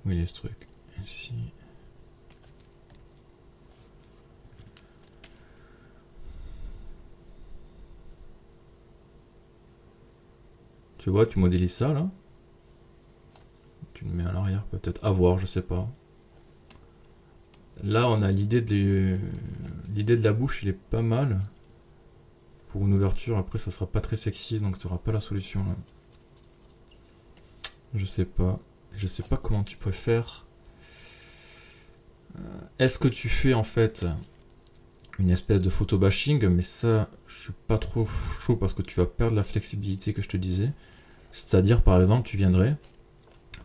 Où il est ce truc? Ici. Tu vois, tu modélises ça là. Tu le mets à l'arrière peut-être. À voir, je sais pas. Là on a l'idée de la bouche, il est pas mal. Pour une ouverture, après ça sera pas très sexy, donc tu auras pas la solution là. Je sais pas. Je sais pas comment tu peux faire. Est-ce que tu fais en fait une espèce de photo bashing, mais ça je suis pas trop chaud parce que tu vas perdre la flexibilité que je te disais. C'est-à-dire par exemple tu viendrais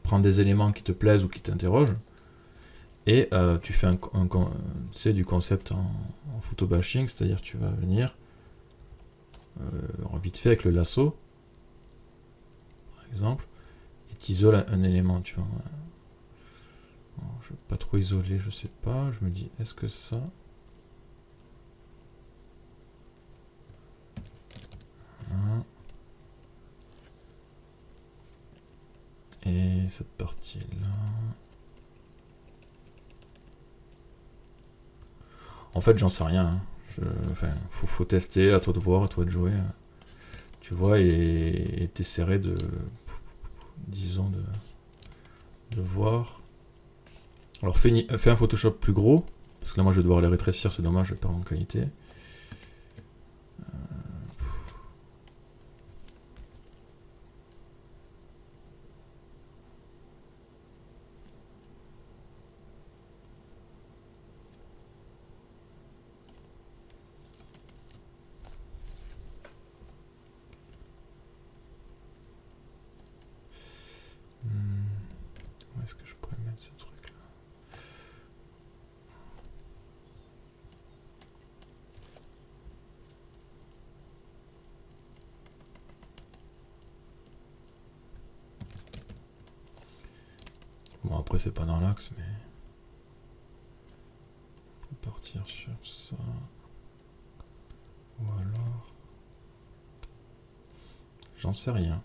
prendre des éléments qui te plaisent ou qui t'interrogent et tu fais du concept en photo bashing, c'est-à-dire tu vas venir vite fait avec le lasso par exemple et t'isoles un élément, tu vois. Alors, je veux pas trop isoler, je sais pas. Je me dis, est-ce que ça... Voilà. Et cette partie-là... En fait, j'en sais rien. Hein. Enfin, faut tester, à toi de voir, à toi de jouer. Tu vois, et t'essaierais de... Disons, de voir... Alors, fais un Photoshop plus gros. Parce que là, moi, je vais devoir les rétrécir, c'est dommage, je perds en qualité. Où est-ce que je pourrais mettre ce truc-là? Bon, après, c'est pas dans l'axe, mais... On peut partir sur ça. Ou alors... J'en sais rien.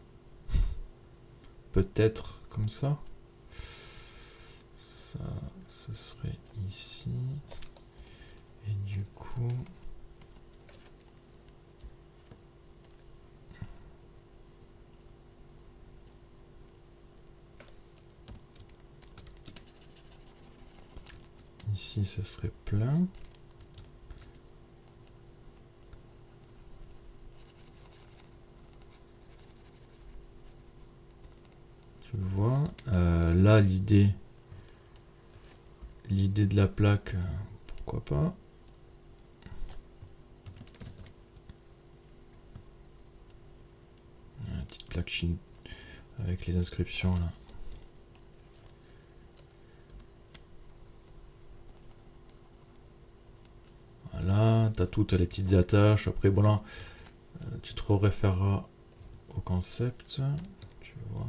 Peut-être comme ça. Ça, ce serait ici. Et du coup... Ici, ce serait plein. Tu vois, là, l'idée de la plaque, pourquoi pas. Une petite plaque Chine avec les inscriptions là. Voilà, t'as toutes les petites attaches. Après, bon là, tu te référeras au concept. Tu vois.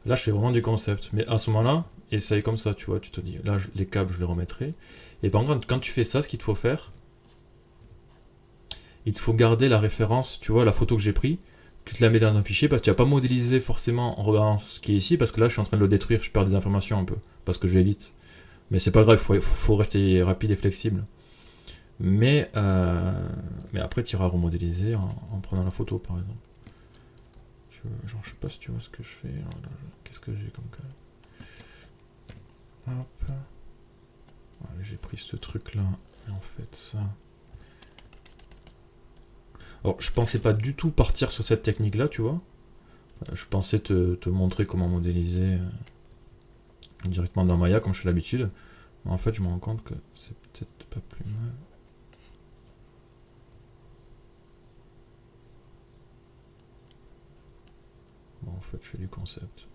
Là, je fais vraiment du concept. Mais à ce moment-là, essaye comme ça, tu vois. Tu te dis, là, les câbles, je les remettrai. Et par contre, quand tu fais ça, ce qu'il te faut faire, il te faut garder la référence, tu vois, la photo que j'ai prise. Tu te la mets dans un fichier parce que tu vas pas modéliser forcément en regardant ce qui est ici. Parce que là, je suis en train de le détruire. Je perds des informations un peu. Parce que je vais vite. Mais c'est pas grave, faut rester rapide et flexible. Mais après, tu iras remodéliser en prenant la photo, par exemple. Genre, je sais pas si tu vois ce que je fais. Qu'est-ce que j'ai comme cas? Hop. Voilà, j'ai pris ce truc-là. Et en fait, ça... Alors, je pensais pas du tout partir sur cette technique-là, tu vois. Je pensais te montrer comment modéliser directement dans Maya, comme je fais l'habitude. Mais en fait, je me rends compte que c'est peut-être pas plus mal. Bon, en fait, je fais du concept.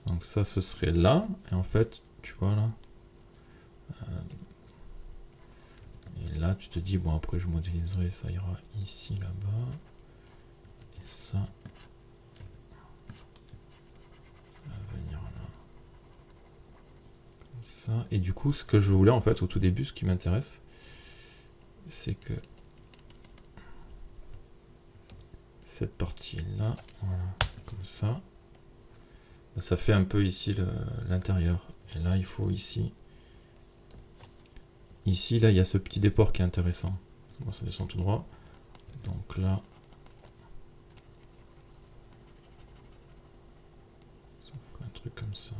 Donc ça, ce serait là. Et en fait, tu vois là. Et là, tu te dis, bon, après, je modéliserai, ça ira ici, là-bas. Et ça va venir là. Comme ça. Et du coup, ce que je voulais, en fait, au tout début, ce qui m'intéresse, c'est que cette partie-là, voilà, comme ça, ça fait un peu ici l'intérieur. Et là, il faut ici. Ici, là, il y a ce petit déport qui est intéressant. Bon, ça descend tout droit. Donc là, ça ferait un truc comme ça.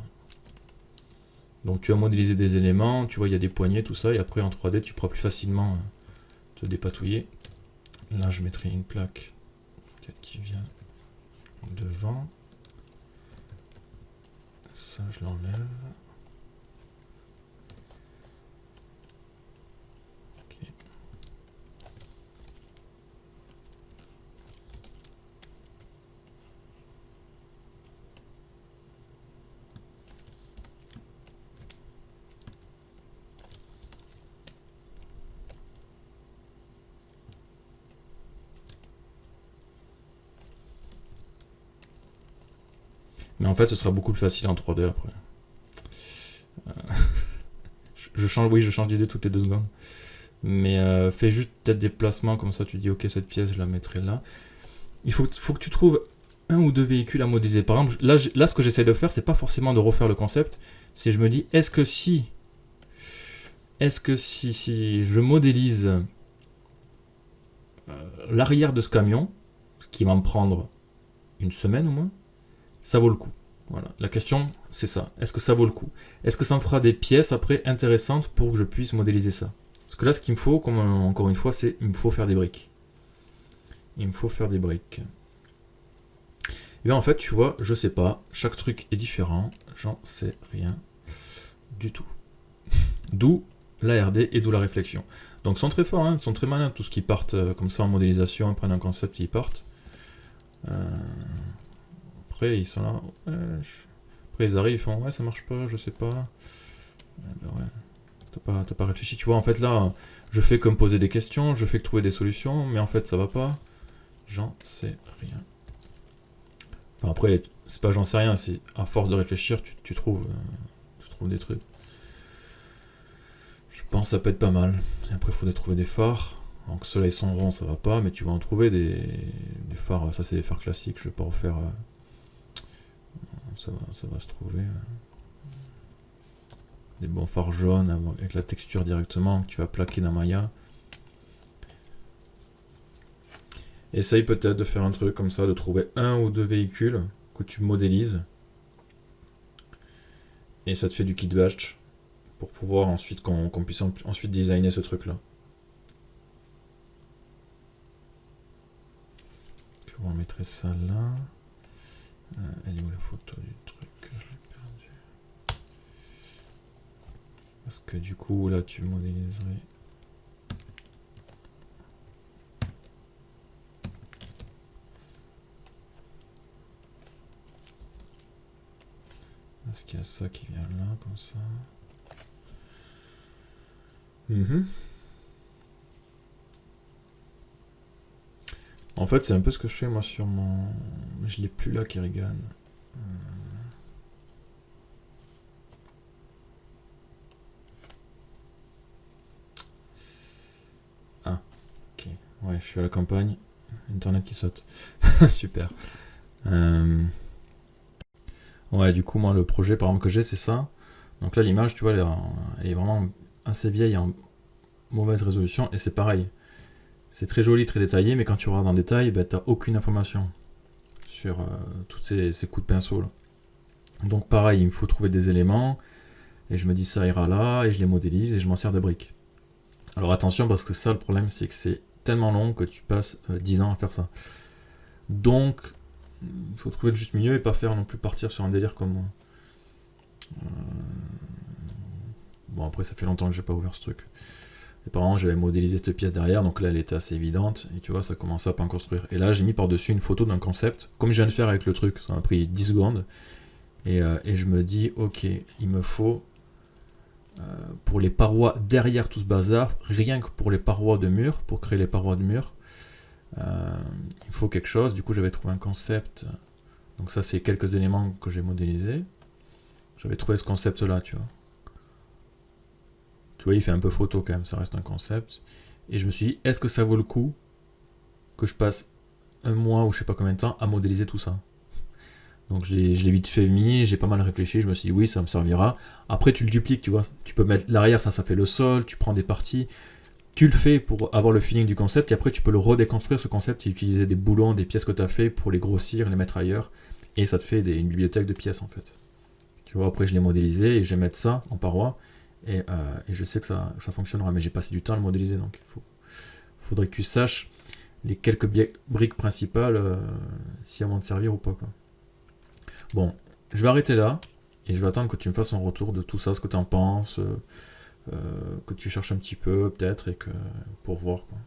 Donc tu as modélisé des éléments, tu vois, il y a des poignées, tout ça, et après en 3D, tu pourras plus facilement te dépatouiller. Là, je mettrai une plaque peut-être qui vient devant. Ça, je l'enlève. Ok. Mais en fait, ce sera beaucoup plus facile en 3D après. Je change, oui, je change d'idée toutes les 2 secondes. Mais fais juste peut-être des placements comme ça, tu dis ok, cette pièce, je la mettrai là. Il faut que tu trouves un ou deux véhicules à modéliser. Par exemple, là ce que j'essaie de faire, c'est pas forcément de refaire le concept, c'est je me dis, est-ce que si je modélise l'arrière de ce camion, ce qui va me prendre une semaine au moins, ça vaut le coup. Voilà, la question c'est ça. Est-ce que ça vaut le coup? Est-ce que ça me fera des pièces après intéressantes pour que je puisse modéliser ça? Parce que là, ce qu'il me faut, comme encore une fois, c'est il me faut faire des briques. Il me faut faire des briques. Et bien en fait, tu vois, je sais pas, chaque truc est différent, j'en sais rien du tout. D'où la RD et d'où la réflexion. Donc ils sont très forts, hein, ils sont très malins, tous ceux qui partent comme ça en modélisation, ils prennent un concept et ils partent. Après ils sont là, ouais, après ils arrivent, ils font ouais ça marche pas, je sais pas. Ben ouais, t'as pas réfléchi, tu vois, en fait là, je fais que me poser des questions, je fais que trouver des solutions, mais en fait ça va pas, j'en sais rien. Enfin, après, c'est pas j'en sais rien, c'est à force de réfléchir, tu trouves des trucs. Je pense que ça peut être pas mal. Et après, il faudrait trouver des phares. Donc ceux-là, ils sont ronds, ça va pas, mais tu vas en trouver des phares. Ça, c'est des phares classiques, je vais pas refaire. Ça va se trouver. Des bons phares jaunes avec la texture directement que tu vas plaquer dans Maya. Essaye peut-être de faire un truc comme ça, de trouver un ou deux véhicules que tu modélises. Et ça te fait du kit batch pour pouvoir ensuite qu'on puisse ensuite designer ce truc là. On mettrait ça là. Elle est où la photo du truc? Je l'ai perdu. Parce que du coup là tu modéliserais. Est-ce qu'il y a ça qui vient là comme ça? En fait, c'est un peu ce que je fais moi sur mon. Je l'ai plus là, Kerrigan. Ah, ok. Ouais, je suis à la campagne. Internet qui saute. Super. Ouais, du coup, moi, le projet par exemple que j'ai, c'est ça. Donc là, l'image, tu vois, elle est vraiment assez vieille en mauvaise résolution. Et c'est pareil. C'est très joli, très détaillé, mais quand tu regardes en détail, bah, t'as aucune information sur tous ces coups de pinceau là. Donc pareil, il me faut trouver des éléments, et je me dis ça ira là, et je les modélise, et je m'en sers de briques. Alors attention, parce que ça, le problème, c'est que c'est tellement long que tu passes 10 ans à faire ça. Donc, il faut trouver le juste milieu, et pas faire non plus partir sur un délire comme moi. Bon, après, ça fait longtemps que j'ai pas ouvert ce truc. Et par exemple, j'avais modélisé cette pièce derrière, donc là elle était assez évidente, et tu vois, ça commençait à pas en construire. Et là, j'ai mis par-dessus une photo d'un concept, comme je viens de faire avec le truc, ça m'a pris 10 secondes. Et je me dis, ok, il me faut, pour les parois derrière tout ce bazar, rien que pour les parois de mur, pour créer les parois de mur, il faut quelque chose. Du coup, j'avais trouvé un concept. Donc ça, c'est quelques éléments que j'ai modélisés. J'avais trouvé ce concept-là, tu vois. Tu vois, il fait un peu photo quand même, ça reste un concept. Et je me suis dit, est-ce que ça vaut le coup que je passe un mois ou je sais pas combien de temps à modéliser tout ça? Donc je l'ai vite fait mis, j'ai pas mal réfléchi, je me suis dit oui, ça me servira. Après tu le dupliques, tu vois, tu peux mettre l'arrière, ça fait le sol, tu prends des parties, tu le fais pour avoir le feeling du concept, et après tu peux le redéconstruire ce concept et utiliser des boulons, des pièces que tu as fait pour les grossir, les mettre ailleurs, et ça te fait une bibliothèque de pièces en fait. Tu vois, après je l'ai modélisé et je vais mettre ça en paroi, et je sais que ça fonctionnera, mais j'ai passé du temps à le modéliser, donc faudrait que tu saches les quelques briques principales, si elles vont te servir ou pas, quoi. Bon, je vais arrêter là, et je vais attendre que tu me fasses un retour de tout ça, ce que tu en penses, que tu cherches un petit peu peut-être, et que pour voir, quoi.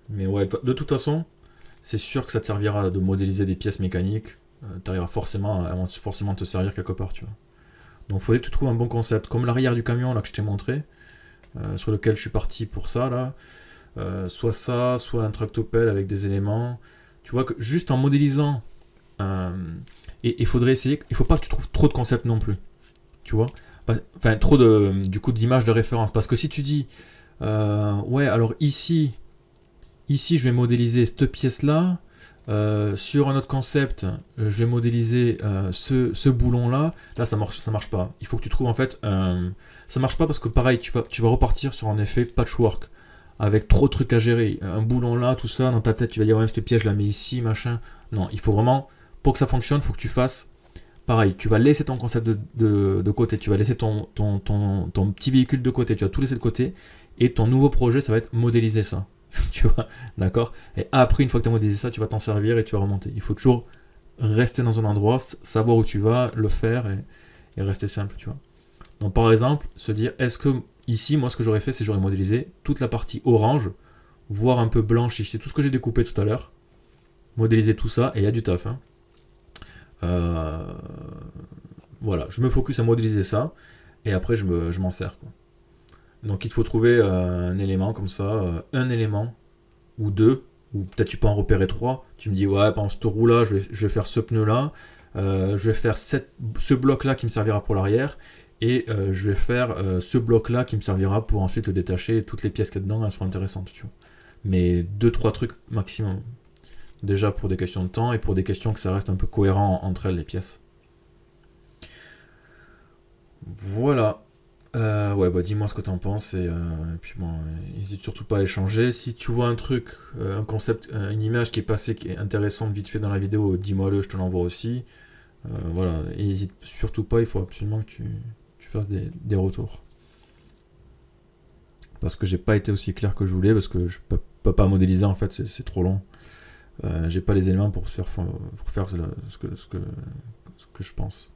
Mais ouais, de toute façon, c'est sûr que ça te servira de modéliser des pièces mécaniques, t'arriveras forcément à forcément te servir quelque part, tu vois. Donc il faudrait que tu trouves un bon concept, comme l'arrière du camion là que je t'ai montré, sur lequel je suis parti pour ça là, soit ça, soit un tractopelle avec des éléments. Tu vois que juste en modélisant et il faudrait essayer, il faut pas que tu trouves trop de concepts non plus, tu vois, enfin trop du coup d'images de référence, parce que si tu dis ouais alors ici je vais modéliser cette pièce là, sur un autre concept je vais modéliser ce boulon là ça marche pas. Il faut que tu trouves en fait ça marche pas, parce que pareil tu vas repartir sur un effet patchwork avec trop de trucs à gérer, un boulon là, tout ça, dans ta tête tu vas dire ouais cette pièce je la mets ici, machin. Non, il faut vraiment, pour que ça fonctionne, il faut que tu fasses pareil, tu vas laisser ton concept de côté, tu vas laisser ton petit véhicule de côté, tu vas tout laisser de côté, et ton nouveau projet ça va être modéliser ça. Tu vois, d'accord. Et après, une fois que tu as modélisé ça, tu vas t'en servir et tu vas remonter. Il faut toujours rester dans un endroit, savoir où tu vas, le faire et rester simple, tu vois. Donc par exemple, se dire, est-ce que ici, moi ce que j'aurais fait, c'est j'aurais modélisé toute la partie orange, voire un peu blanche, c'est tout ce que j'ai découpé tout à l'heure, modéliser tout ça, et il y a du taf, hein. Voilà, je me focus à modéliser ça, et après je m'en sers, quoi. Donc il te faut trouver un élément comme ça, un élément, ou deux, ou peut-être tu peux en repérer trois. Tu me dis, ouais, par exemple, cette roue-là, je vais faire ce pneu-là, je vais faire ce bloc-là qui me servira pour l'arrière, et je vais faire ce bloc-là qui me servira pour ensuite le détacher, et toutes les pièces qu'il y a dedans, elles seront intéressantes, tu vois. Mais 2-3 trucs maximum. Déjà pour des questions de temps, et pour des questions que ça reste un peu cohérent entre elles, les pièces. Voilà. Ouais, bah dis-moi ce que t'en penses, et puis bon, n'hésite surtout pas à échanger. Si tu vois un truc, un concept, une image qui est passée, qui est intéressante vite fait dans la vidéo, dis-moi-le, je te l'envoie aussi. Voilà, et n'hésite surtout pas, il faut absolument que tu fasses des retours. Parce que j'ai pas été aussi clair que je voulais, parce que je peux pas modéliser en fait, c'est trop long. J'ai pas les éléments pour faire ce que je pense.